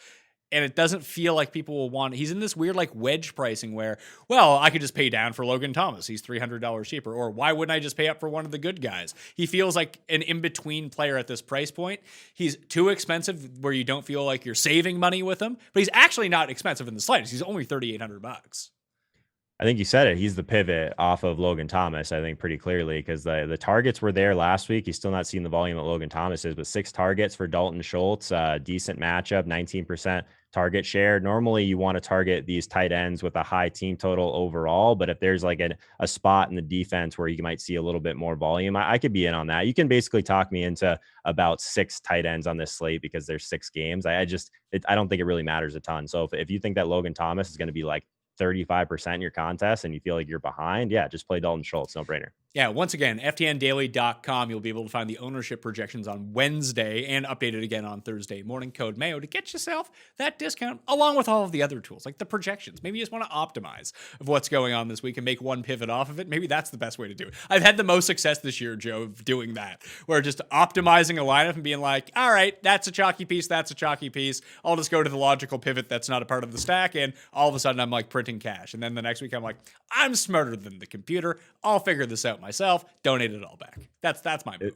[SPEAKER 3] And it doesn't feel like people will want. He's in this weird like wedge pricing where, well, I could just pay down for Logan Thomas. He's $300 cheaper. Or why wouldn't I just pay up for one of the good guys? He feels like an in-between player at this price point. He's too expensive where you don't feel like you're saving money with him, but he's actually not expensive in the slightest. He's only $3,800.
[SPEAKER 4] I think you said it. He's the pivot off of Logan Thomas, I think, pretty clearly, because the targets were there last week. He's still not seeing the volume that Logan Thomas is, but 6 targets for Dalton Schultz, decent matchup, 19% target share. Normally, you want to target these tight ends with a high team total overall, but if there's like a spot in the defense where you might see a little bit more volume, I could be in on that. You can basically talk me into about 6 tight ends on this slate because there's 6 games. I don't think it really matters a ton. So if you think that Logan Thomas is going to be like 35% in your contest and you feel like you're behind, yeah, just play Dalton Schultz. No brainer.
[SPEAKER 3] Yeah, once again, ftndaily.com. You'll be able to find the ownership projections on Wednesday and updated again on Thursday morning. Code Mayo to get yourself that discount along with all of the other tools like the projections. Maybe you just want to optimize of what's going on this week and make one pivot off of it. Maybe that's the best way to do it. I've had the most success this year, Joe, of doing that, where just optimizing a lineup and being like, all right, that's a chalky piece. That's a chalky piece. I'll just go to the logical pivot that's not a part of the stack. And all of a sudden I'm like printing cash. And then the next week I'm like, I'm smarter than the computer. I'll figure this out myself. Donate it all back. That's my move.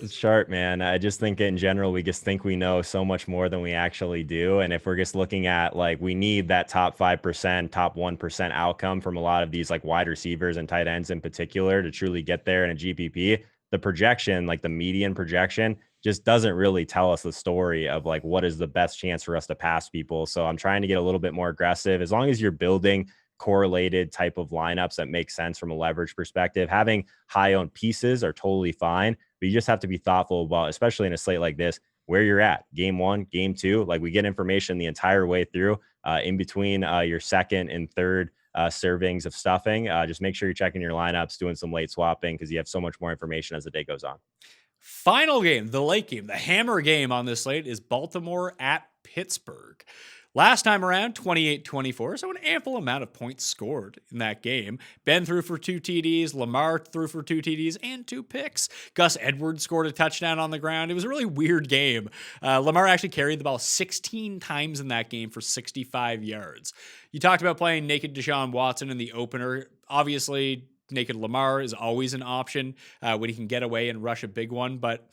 [SPEAKER 4] It's sharp, man. I just think in general, we just think we know so much more than we actually do. And if we're just looking at like, we need that top 5%, top 1% outcome from a lot of these like wide receivers and tight ends in particular to truly get there in a GPP, the projection, like the median projection, just doesn't really tell us the story of like, what is the best chance for us to pass people. So I'm trying to get a little bit more aggressive. As long as you're building correlated type of lineups that make sense from a leverage perspective, having high owned pieces are totally fine, but you just have to be thoughtful about, especially in a slate like this, where you're at game 1, game 2. Like we get information the entire way through, in between your second and third servings of stuffing. Just make sure you're checking your lineups, doing some late swapping, because you have so much more information as the day goes on.
[SPEAKER 3] Final game, the late game, the hammer game on this slate is Baltimore at Pittsburgh. Last time around, 28-24, so an ample amount of points scored in that game. Ben threw for 2 TDs, Lamar threw for 2 TDs and 2 picks. Gus Edwards scored a touchdown on the ground. It was a really weird game. Lamar actually carried the ball 16 times in that game for 65 yards. You talked about playing naked Deshaun Watson in the opener. Obviously, naked Lamar is always an option when he can get away and rush a big one, but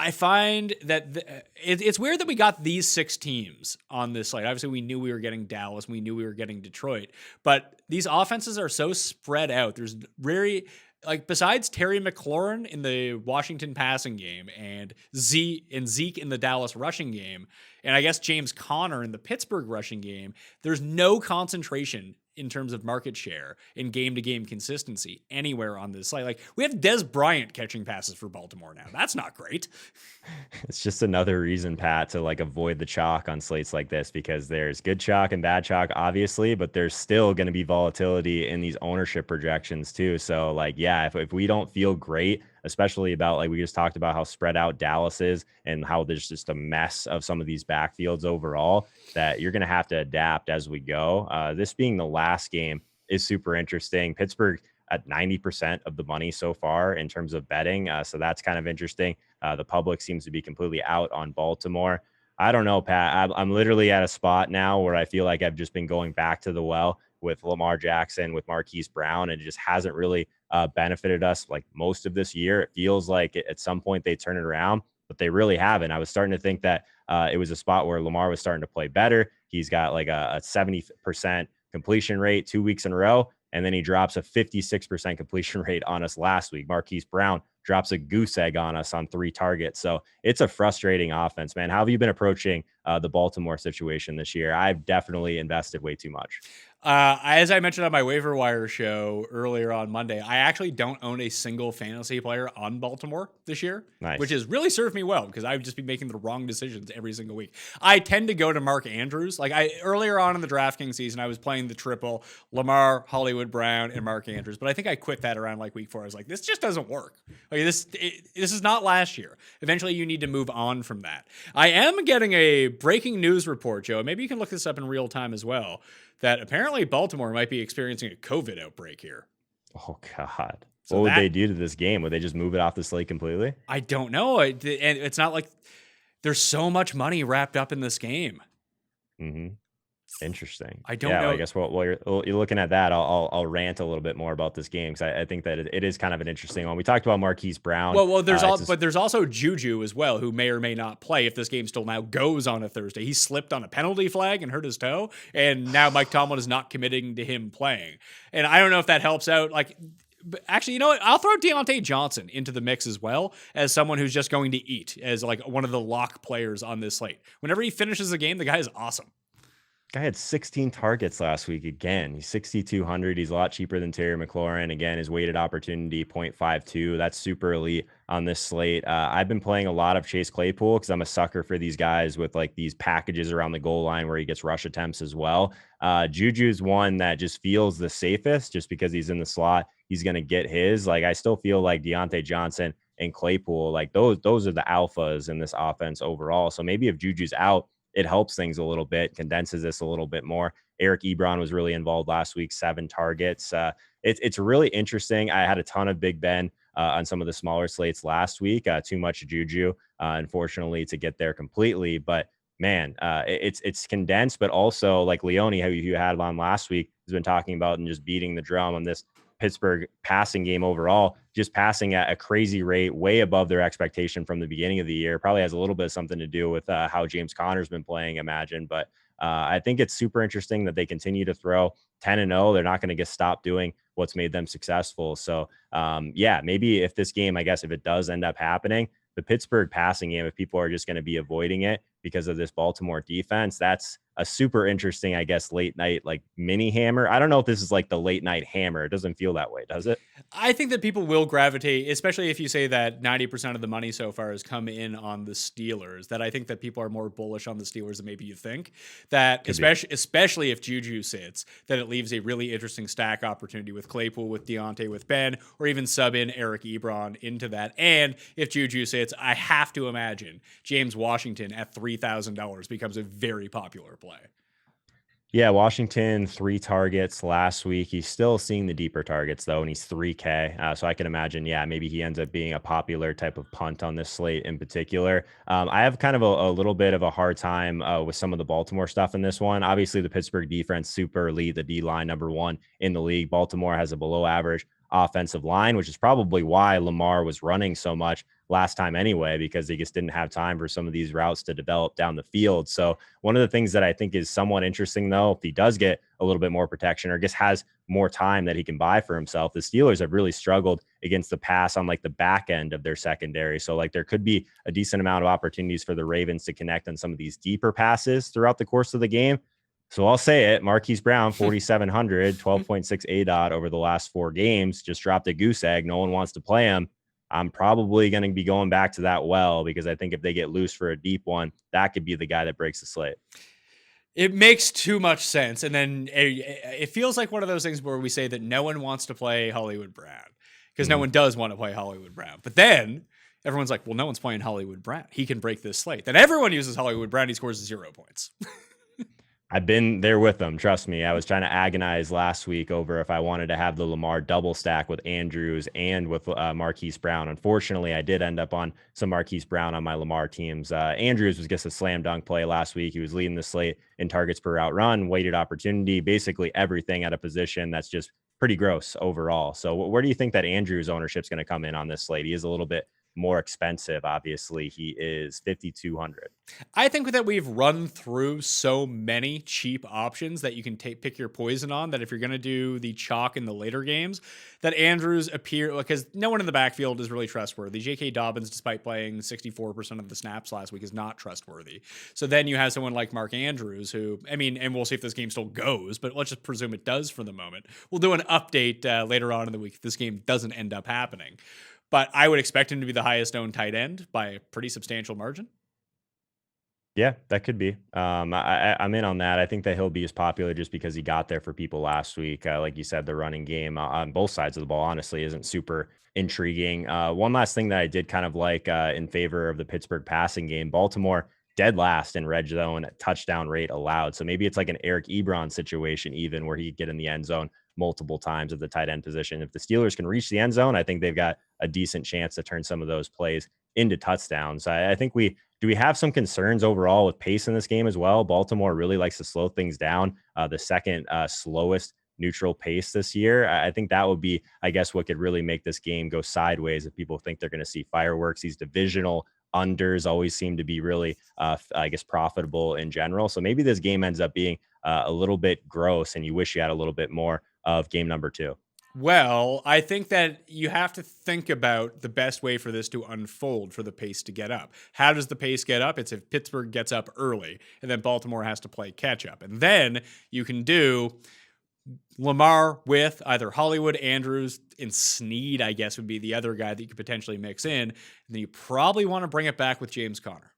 [SPEAKER 3] I find that it's weird that we got these 6 teams on this slate. Obviously, we knew we were getting Dallas. We knew we were getting Detroit. But these offenses are so spread out. There's very, like, besides Terry McLaurin in the Washington passing game and Zeke in the Dallas rushing game, and I guess James Conner in the Pittsburgh rushing game, there's no concentration in terms of market share and game-to-game consistency anywhere on this slate. Like, we have Dez Bryant catching passes for Baltimore now. That's not great.
[SPEAKER 4] It's just another reason, Pat, to like avoid the chalk on slates like this, because there's good chalk and bad chalk, obviously, but there's still going to be volatility in these ownership projections too. So like, yeah, if we don't feel great, especially about, like we just talked about how spread out Dallas is and how there's just a mess of some of these backfields overall, that you're going to have to adapt as we go. This being the last game is super interesting. Pittsburgh at 90% of the money so far in terms of betting. So that's kind of interesting. The public seems to be completely out on Baltimore. I don't know, Pat. I'm literally at a spot now where I feel like I've just been going back to the well with Lamar Jackson, with Marquise Brown, and it just hasn't really benefited us like most of this year. It feels like at some point they turn it around, but they really haven't. I was starting to think that it was a spot where Lamar was starting to play better. He's got like a 70% completion rate 2 weeks in a row, and then he drops a 56% completion rate on us last week. Marquise Brown drops a goose egg on us on 3 targets. So it's a frustrating offense, man. How have you been approaching the Baltimore situation this year? I've definitely invested way too much.
[SPEAKER 3] As I mentioned on my waiver wire show earlier on Monday, I actually don't own a single fantasy player on Baltimore this year,
[SPEAKER 4] Nice.
[SPEAKER 3] which has really served me well because I would just be making the wrong decisions every single week. I tend to go to Mark Andrews. Like earlier on in the DraftKings season, I was playing the triple Lamar, Hollywood Brown, and Mark Andrews, but I think I quit that around like week 4. I was like, this just doesn't work. Like this is not last year. Eventually, you need to move on from that. I am getting a breaking news report, Joe. Maybe you can look this up in real time as well, that apparently Baltimore might be experiencing a COVID outbreak here.
[SPEAKER 4] Oh, God.
[SPEAKER 3] So
[SPEAKER 4] what would they do to this game? Would they just move it off the slate completely?
[SPEAKER 3] I don't know. And it's not like there's so much money wrapped up in this game.
[SPEAKER 4] Mm-hmm. Interesting.
[SPEAKER 3] I don't know.
[SPEAKER 4] I guess while you're looking at that, I'll rant a little bit more about this game because I think that it is kind of an interesting one. We talked about Marquise Brown.
[SPEAKER 3] Well, but there's also Juju as well, who may or may not play if this game still now goes on a Thursday. He slipped on a penalty flag and hurt his toe, and now Mike Tomlin is not committing to him playing. And I don't know if that helps out. But actually, you know what? I'll throw Deontay Johnson into the mix as well as someone who's just going to eat as like one of the lock players on this slate. Whenever he finishes a game, the guy is awesome.
[SPEAKER 4] Guy had 16 targets last week again. He's 6,200. He's a lot cheaper than Terry McLaurin. Again, his weighted opportunity 0.52. That's super elite on this slate. I've been playing a lot of Chase Claypool because I'm a sucker for these guys with like these packages around the goal line where he gets rush attempts as well. Juju's one that just feels the safest just because he's in the slot. He's going to get his. Like, I still feel like Deontay Johnson and Claypool, like those are the alphas in this offense overall. So maybe if Juju's out, it helps things a little bit, condenses this a little bit more. Eric Ebron was really involved last week, 7 targets. It's really interesting. I had a ton of Big Ben on some of the smaller slates last week. Too much Juju, unfortunately, to get there completely. But man, it's condensed, but also like Leone, who you had on last week, has been talking about and just beating the drum on this Pittsburgh passing game overall, just passing at a crazy rate, way above their expectation from the beginning of the year. Probably has a little bit of something to do with how James Conner's been playing, imagine. But I think it's super interesting that they continue to throw 10-0. They're not going to get stopped doing what's made them successful. So maybe if this game, I guess if it does end up happening, the Pittsburgh passing game, if people are just going to be avoiding it because of this Baltimore defense, that's a super interesting, I guess, late night, like mini hammer. I don't know if this is like the late night hammer. It doesn't feel that way, does it?
[SPEAKER 3] I think that people will gravitate, especially if you say that 90% of the money so far has come in on the Steelers, that I think that people are more bullish on the Steelers than maybe you think. That especially if Juju sits, that it leaves a really interesting stack opportunity with Claypool, with Deontay, with Ben, or even sub in Eric Ebron into that. And if Juju sits, I have to imagine James Washington at $3,000 becomes a very popular play.
[SPEAKER 4] Yeah, Washington, 3 targets last week. He's still seeing the deeper targets, though, and he's 3K. So I can imagine, maybe he ends up being a popular type of punt on this slate in particular. I have kind of a little bit of a hard time with some of the Baltimore stuff in this one. Obviously, the Pittsburgh defense, super elite, the D-line, number 1 in the league. Baltimore has a below-average offensive line, which is probably why Lamar was running so much last time anyway, because they just didn't have time for some of these routes to develop down the field. So one of the things that I think is somewhat interesting, though, if he does get a little bit more protection or just has more time that he can buy for himself, the Steelers have really struggled against the pass on like the back end of their secondary. So like there could be a decent amount of opportunities for the Ravens to connect on some of these deeper passes throughout the course of the game. So I'll say it, Marquise Brown, 4,700, 12.6 ADOT over the last 4 games, just dropped a goose egg. No one wants to play him. I'm probably going to be going back to that well, because I think if they get loose for a deep one, that could be the guy that breaks the slate.
[SPEAKER 3] It makes too much sense. And then it feels like one of those things where we say that no one wants to play Hollywood Brown because no one does want to play Hollywood Brown. But then everyone's like, well, no one's playing Hollywood Brown. He can break this slate. Then everyone uses Hollywood Brown. He scores 0 points.
[SPEAKER 4] I've been there with them. Trust me. I was trying to agonize last week over if I wanted to have the Lamar double stack with Andrews and with Marquise Brown. Unfortunately, I did end up on some Marquise Brown on my Lamar teams. Andrews was just a slam dunk play last week. He was leading the slate in targets per route run, weighted opportunity, basically everything at a position that's just pretty gross overall. So where do you think that Andrews ownership is going to come in on this slate? He is a little bit more expensive. Obviously, he is 5,200.
[SPEAKER 3] I think that we've run through so many cheap options that you can pick your poison on, that if you're going to do the chalk in the later games, that Andrews appear, because no one in the backfield is really trustworthy. J.K. Dobbins, despite playing 64% of the snaps last week, is not trustworthy. So then you have someone like Mark Andrews, who, I mean, and we'll see if this game still goes, but let's just presume it does for the moment. We'll do an update later on in the week if this game doesn't end up happening. But I would expect him to be the highest owned tight end by a pretty substantial margin.
[SPEAKER 4] Yeah, that could be. I'm in on that. I think that he'll be as popular just because he got there for people last week. Like you said, the running game on both sides of the ball, honestly, isn't super intriguing. One last thing that I did kind of like in favor of the Pittsburgh passing game, Baltimore dead last in red zone touchdown rate allowed. So maybe it's like an Eric Ebron situation, even where he get in the end zone multiple times at the tight end position. If the Steelers can reach the end zone, I think they've got a decent chance to turn some of those plays into touchdowns. I think we have some concerns overall with pace in this game as well. Baltimore really likes to slow things down. The second slowest neutral pace this year. I think that would be, I guess, what could really make this game go sideways if people think they're going to see fireworks. These divisional unders always seem to be really, I guess, profitable in general. So maybe this game ends up being a little bit gross and you wish you had a little bit more of game number 2.
[SPEAKER 3] Well, I think that you have to think about the best way for this to unfold for the pace to get up. How does the pace get up? It's if Pittsburgh gets up early and then Baltimore has to play catch up. And then you can do Lamar with either Hollywood, Andrews, and Snead, I guess, would be the other guy that you could potentially mix in. And then you probably want to bring it back with James Conner.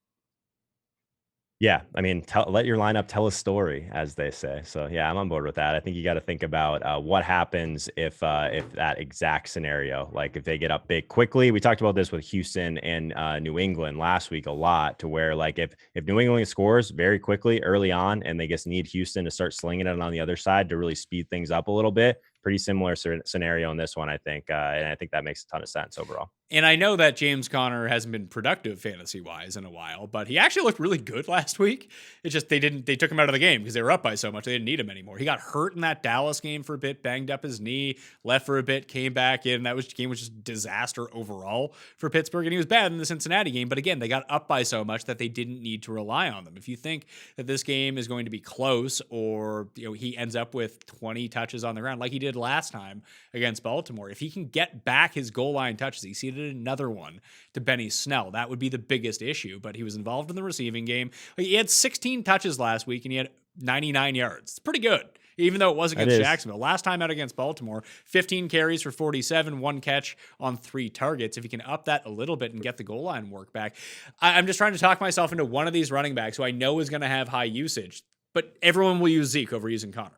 [SPEAKER 4] Yeah, I mean, let your lineup tell a story, as they say. So yeah, I'm on board with that. I think you got to think about what happens if that exact scenario, like if they get up big quickly. We talked about this with Houston and New England last week a lot, to where like if New England scores very quickly early on and they just need Houston to start slinging it on the other side to really speed things up a little bit. Pretty similar scenario in this one, I think, and I think that makes a ton of sense overall.
[SPEAKER 3] And I know that James Conner hasn't been productive fantasy-wise in a while, but he actually looked really good last week. It's just they took him out of the game because they were up by so much. They didn't need him anymore. He got hurt in that Dallas game for a bit, banged up his knee, left for a bit, came back in. That game was just disaster overall for Pittsburgh, and he was bad in the Cincinnati game. But again, they got up by so much that they didn't need to rely on them. If you think that this game is going to be close, or he ends up with 20 touches on the ground like he did last time against Baltimore, if he can get back his goal line touches, he seeded another one to Benny Snell. That would be the biggest issue, but he was involved in the receiving game. He had 16 touches last week and he had 99 yards. It's pretty good, even though it was against Jacksonville. Last time out against Baltimore, 15 carries for 47, 1 catch on 3 targets. If he can up that a little bit and get the goal line work back. I'm just trying to talk myself into one of these running backs who I know is going to have high usage, but everyone will use Zeke over using Connor.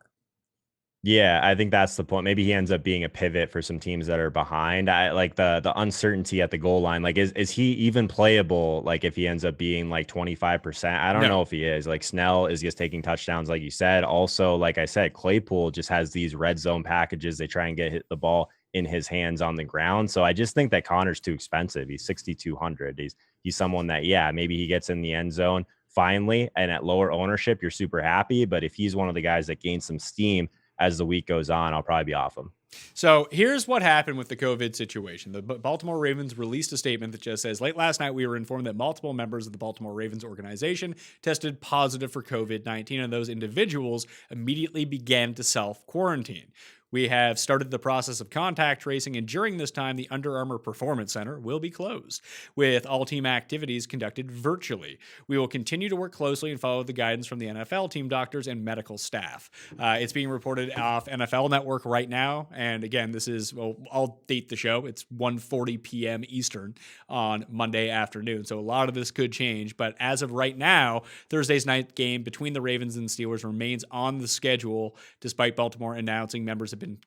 [SPEAKER 4] Yeah, I think that's the point. Maybe he ends up being a pivot for some teams that are behind. I like the uncertainty at the goal line. Like, is he even playable? Like, if he ends up being like 25%, I don't know if he is. Like, Snell is just taking touchdowns, like you said. Also, like I said, Claypool just has these red zone packages. They try and hit the ball in his hands on the ground. So I just think that Connor's too expensive. He's 6,200. He's someone that, yeah, maybe he gets in the end zone finally, and at lower ownership, you're super happy. But if he's one of the guys that gains some steam as the week goes on, I'll probably be off him.
[SPEAKER 3] So here's what happened with the COVID situation. The Baltimore Ravens released a statement that just says, late last night, we were informed that multiple members of the Baltimore Ravens organization tested positive for COVID-19, and those individuals immediately began to self-quarantine. We have started the process of contact tracing, and during this time, the Under Armour Performance Center will be closed, with all team activities conducted virtually. We will continue to work closely and follow the guidance from the NFL team doctors and medical staff. It's being reported off NFL Network right now, and again, this is, well, I'll date the show. It's 1:40 p.m. Eastern on Monday afternoon, so a lot of this could change, but as of right now, Thursday's night game between the Ravens and Steelers remains on the schedule, despite Baltimore announcing members have been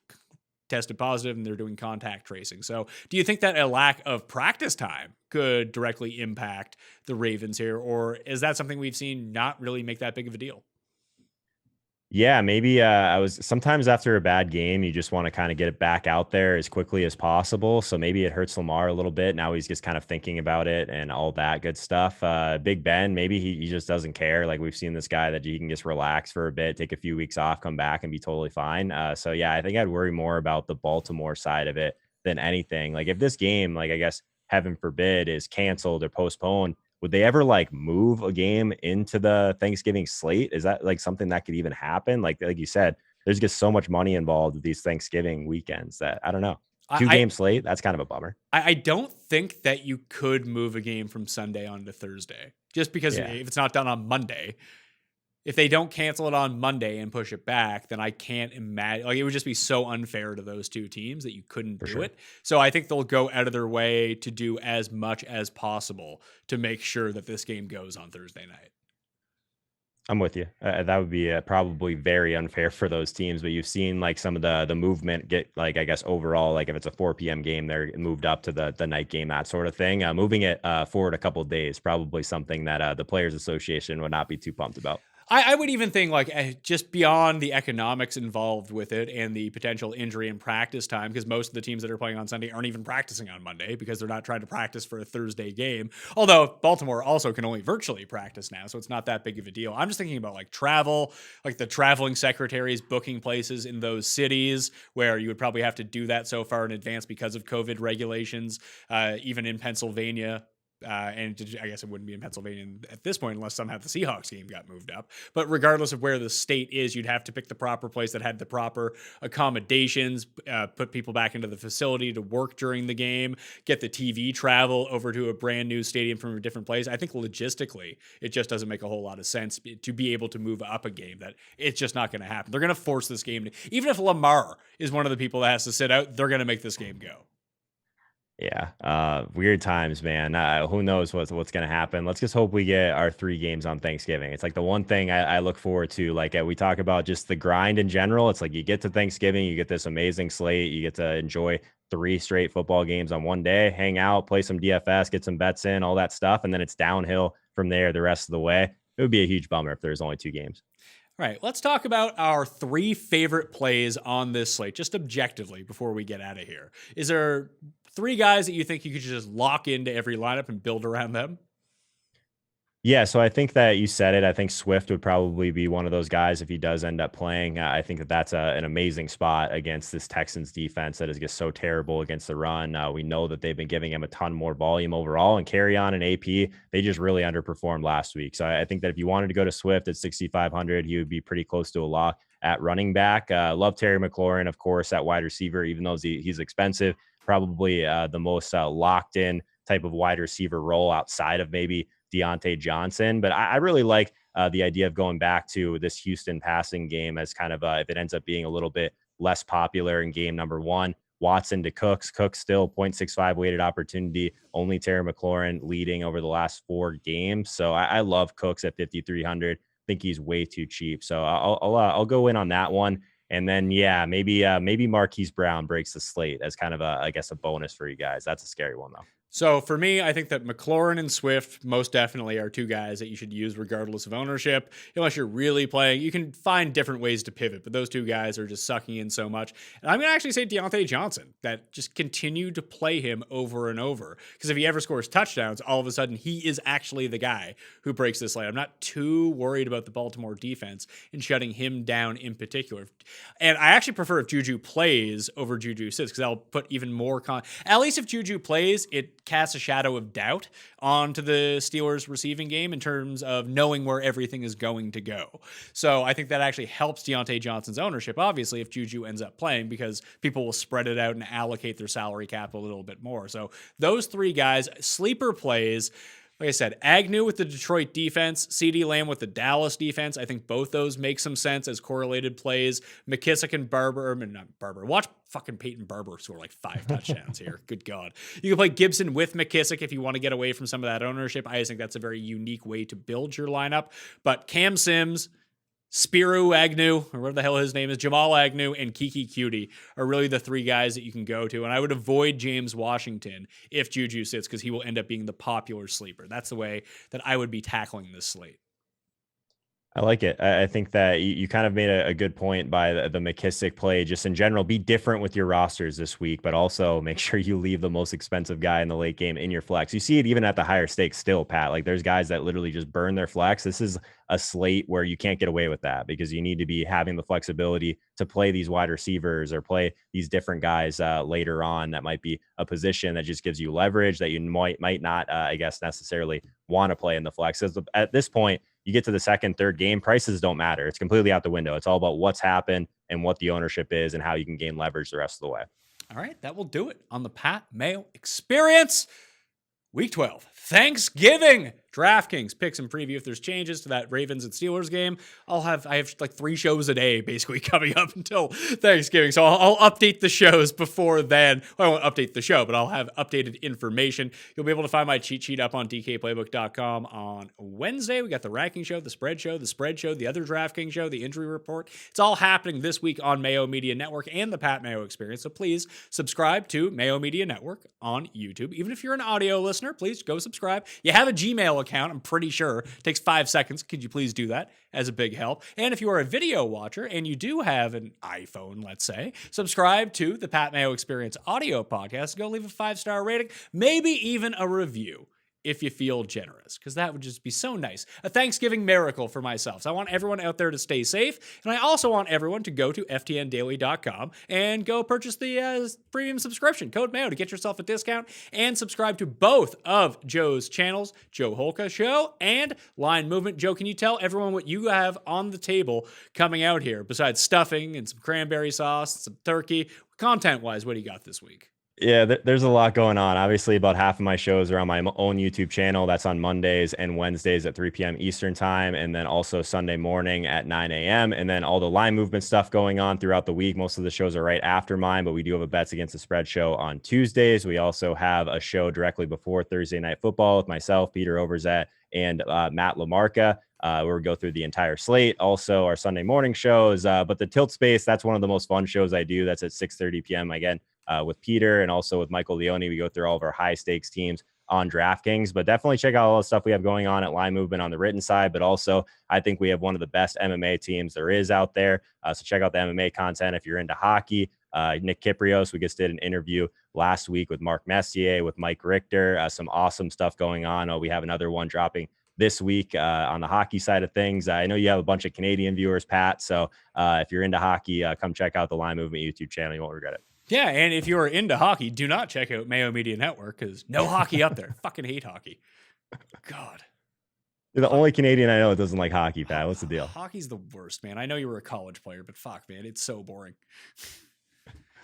[SPEAKER 3] tested positive and they're doing contact tracing. So do you think that a lack of practice time could directly impact the Ravens here, or is that something we've seen not really make that big of a deal?
[SPEAKER 4] Yeah, maybe sometimes after a bad game, you just want to kind of get it back out there as quickly as possible. So maybe it hurts Lamar a little bit. Now he's just kind of thinking about it and all that good stuff. Big Ben, maybe he just doesn't care. Like, we've seen this guy that he can just relax for a bit, take a few weeks off, come back and be totally fine. So yeah, I think I'd worry more about the Baltimore side of it than anything. Like, if this game, like, I guess heaven forbid, is canceled or postponed, would they ever like move a game into the Thanksgiving slate? Is that like something that could even happen? Like you said, there's just so much money involved with these Thanksgiving weekends that I don't know. Two
[SPEAKER 3] I,
[SPEAKER 4] game slate, that's kind of a bummer.
[SPEAKER 3] I don't think that you could move a game from Sunday on to Thursday, just because
[SPEAKER 4] Yeah,
[SPEAKER 3] if it's not done on Monday, if they don't cancel it on Monday and push it back, then I can't imagine. Like, it would just be so unfair to those two teams that you couldn't do
[SPEAKER 4] sure.
[SPEAKER 3] it. So I think they'll go out of their way to do as much as possible to make sure that this game goes on Thursday night.
[SPEAKER 4] I'm with you. That would be probably very unfair for those teams. But you've seen like some of the movement get like, I guess overall, like if it's a 4 p.m. game, they're moved up to the night game, that sort of thing. Moving it forward a couple of days, probably something that the Players Association would not be too pumped about.
[SPEAKER 3] I would even think like just beyond the economics involved with it and the potential injury and practice time, because most of the teams that are playing on Sunday aren't even practicing on Monday because they're not trying to practice for a Thursday game. Although Baltimore also can only virtually practice now, so it's not that big of a deal. I'm just thinking about like travel, like the traveling secretaries booking places in those cities where you would probably have to do that so far in advance because of COVID regulations, even in Pennsylvania. And I guess it wouldn't be in Pennsylvania at this point unless somehow the Seahawks game got moved up. But regardless of where the state is, you'd have to pick the proper place that had the proper accommodations, put people back into the facility to work during the game, get the TV travel over to a brand new stadium from a different place. I think logistically, it just doesn't make a whole lot of sense to be able to move up a game. That it's just not going to happen. They're going to force this game. Even if Lamar is one of the people that has to sit out, they're going to make this game go.
[SPEAKER 4] Yeah, weird times, man. Who knows what's going to happen? Let's just hope we get our 3 games on Thanksgiving. It's like the one thing I look forward to. Like we talk about just the grind in general. It's like you get to Thanksgiving, you get this amazing slate, you get to enjoy 3 straight football games on one day, hang out, play some DFS, get some bets in, all that stuff, and then it's downhill from there the rest of the way. It would be a huge bummer if there's only 2 games.
[SPEAKER 3] All right, let's talk about our 3 favorite plays on this slate, just objectively before we get out of here. Is there 3 guys that you think you could just lock into every lineup and build around them?
[SPEAKER 4] Yeah, so I think that you said it. I think Swift would probably be one of those guys if he does end up playing. I think that that's an amazing spot against this Texans defense that is just so terrible against the run. We know that they've been giving him a ton more volume overall, and carry on and AP, they just really underperformed last week. So I think that if you wanted to go to Swift at 6,500, he would be pretty close to a lock at running back. Love Terry McLaurin, of course, at wide receiver, even though he's expensive, probably the most locked in type of wide receiver role outside of maybe Deontay Johnson. But I really like the idea of going back to this Houston passing game as kind of if it ends up being a little bit less popular in game number 1. Watson to Cooks. Cooks still 0.65 weighted opportunity. Only Terry McLaurin leading over the last 4 games. So I love Cooks at 5,300. I think he's way too cheap. So I'll go in on that one. And then, yeah, maybe Marquise Brown breaks the slate as kind of I guess a bonus for you guys. That's a scary one though.
[SPEAKER 3] So for me, I think that McLaurin and Swift most definitely are 2 guys that you should use regardless of ownership. Unless you're really playing, you can find different ways to pivot, but those 2 guys are just sucking in so much. And I'm going to actually say Deontay Johnson, that just continue to play him over and over. Because if he ever scores touchdowns, all of a sudden he is actually the guy who breaks this slate. I'm not too worried about the Baltimore defense and shutting him down in particular. And I actually prefer if Juju plays over Juju sits, because that'll put even more at least if Juju plays, it casts a shadow of doubt onto the Steelers receiving game in terms of knowing where everything is going to go. So I think that actually helps Deontay Johnson's ownership, obviously, if Juju ends up playing, because people will spread it out and allocate their salary cap a little bit more. So those 3 guys, sleeper plays. Like I said, Agnew with the Detroit defense, CeeDee Lamb with the Dallas defense. I think both those make some sense as correlated plays. McKissick and Barber. Watch fucking Peyton Barber score like 5 touchdowns here. Good God. You can play Gibson with McKissick if you want to get away from some of that ownership. I just think that's a very unique way to build your lineup. But Cam Sims, Spiro Agnew, or whatever the hell his name is, Jamal Agnew, and Kiki Cutie are really the 3 guys that you can go to. And I would avoid James Washington if Juju sits, because he will end up being the popular sleeper. That's the way that I would be tackling this slate.
[SPEAKER 4] I like it. I think that you kind of made a good point by the McKissick play. Just in general, be different with your rosters this week, but also make sure you leave the most expensive guy in the late game in your flex. You see it even at the higher stakes still, Pat. Like there's guys that literally just burn their flex. This is a slate where you can't get away with that because you need to be having the flexibility to play these wide receivers or play these different guys later on. That might be a position that just gives you leverage that you might not, I guess, necessarily want to play in the flex. At this point, you get to the second, third game, prices don't matter. It's completely out the window. It's all about what's happened and what the ownership is and how you can gain leverage the rest of the way.
[SPEAKER 3] All right, that will do it on the Pat Mayo Experience. Week 12, Thanksgiving DraftKings picks and preview. If there's changes to that Ravens and Steelers game, I have like 3 shows a day basically coming up until Thanksgiving. So I'll update the shows before then. Well, I won't update the show, but I'll have updated information. You'll be able to find my cheat sheet up on dkplaybook.com on Wednesday. We got the ranking show, the spread show, the other DraftKings show, the injury report. It's all happening this week on Mayo Media Network and the Pat Mayo Experience. So please subscribe to Mayo Media Network on YouTube. Even if you're an audio listener, please go subscribe. You have a Gmail account, I'm pretty sure. It takes 5 seconds. Could you please do that as a big help? And if you are a video watcher and you do have an iPhone, let's say, subscribe to the Pat Mayo Experience audio podcast. Go leave a 5-star rating, maybe even a review if you feel generous, because that would just be so nice. A Thanksgiving miracle for myself. So I want everyone out there to stay safe, and I also want everyone to go to ftndaily.com and go purchase the premium subscription, code Mayo, to get yourself a discount, and subscribe to both of Joe's channels, Joe Holka Show and Line Movement. Joe, can you tell everyone what you have on the table coming out here, besides stuffing and some cranberry sauce, and some turkey? Content-wise, what do you got this week?
[SPEAKER 4] Yeah, there's a lot going on. Obviously, about half of my shows are on my own YouTube channel. That's on Mondays and Wednesdays at 3 p.m. Eastern time, and then also Sunday morning at 9 a.m. And then all the line movement stuff going on throughout the week. Most of the shows are right after mine, but we do have a Bets Against the Spread show on Tuesdays. We also have a show directly before Thursday Night Football with myself, Peter Overzet, and Matt LaMarca, where we go through the entire slate. Also, our Sunday morning shows, but the Tilt Space, that's one of the most fun shows I do. That's at 6:30 p.m. again. With Peter and also with Michael Leone. We go through all of our high stakes teams on DraftKings, but definitely check out all the stuff we have going on at Line Movement on the written side. But also, I think we have one of the best MMA teams there is out there. So check out the MMA content if you're into hockey. Nick Kiprios, we just did an interview last week with Mark Messier, with Mike Richter. Some awesome stuff going on. We have another one dropping this week on the hockey side of things. I know you have a bunch of Canadian viewers, Pat. So if you're into hockey, come check out the Line Movement YouTube channel. You won't regret it.
[SPEAKER 3] Yeah, and if you are into hockey, do not check out Mayo Media Network, because no hockey up there. Fucking hate hockey. God.
[SPEAKER 4] You're the only Canadian I know that doesn't like hockey, Pat. What's the deal?
[SPEAKER 3] Hockey's the worst, man. I know you were a college player, but fuck, man, it's so boring.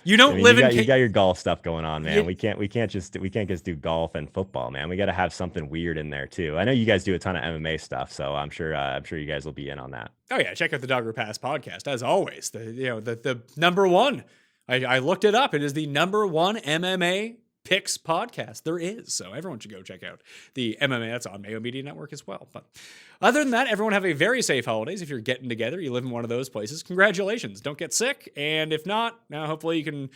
[SPEAKER 3] You don't
[SPEAKER 4] you got your golf stuff going on, man. We can't just do golf and football, man. We got to have something weird in there too. I know you guys do a ton of MMA stuff, so I'm sure you guys will be in on that.
[SPEAKER 3] Oh yeah, check out the Dogger Pass podcast as always. The number one. I looked it up. It is the number one MMA picks podcast there is. So everyone should go check out the MMA. That's on Mayo Media Network as well. But other than that, everyone have a very safe holidays. If you're getting together, you live in one of those places, congratulations. Don't get sick. And if not, now hopefully you can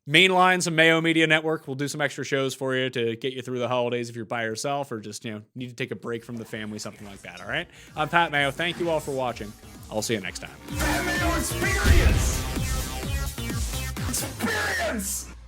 [SPEAKER 3] mainline some Mayo Media Network. We'll do some extra shows for you to get you through the holidays if you're by yourself or just, need to take a break from the family, something like that. All right. I'm Pat Mayo. Thank you all for watching. I'll see you next time.
[SPEAKER 2] Pat Mayo Experience! Experience!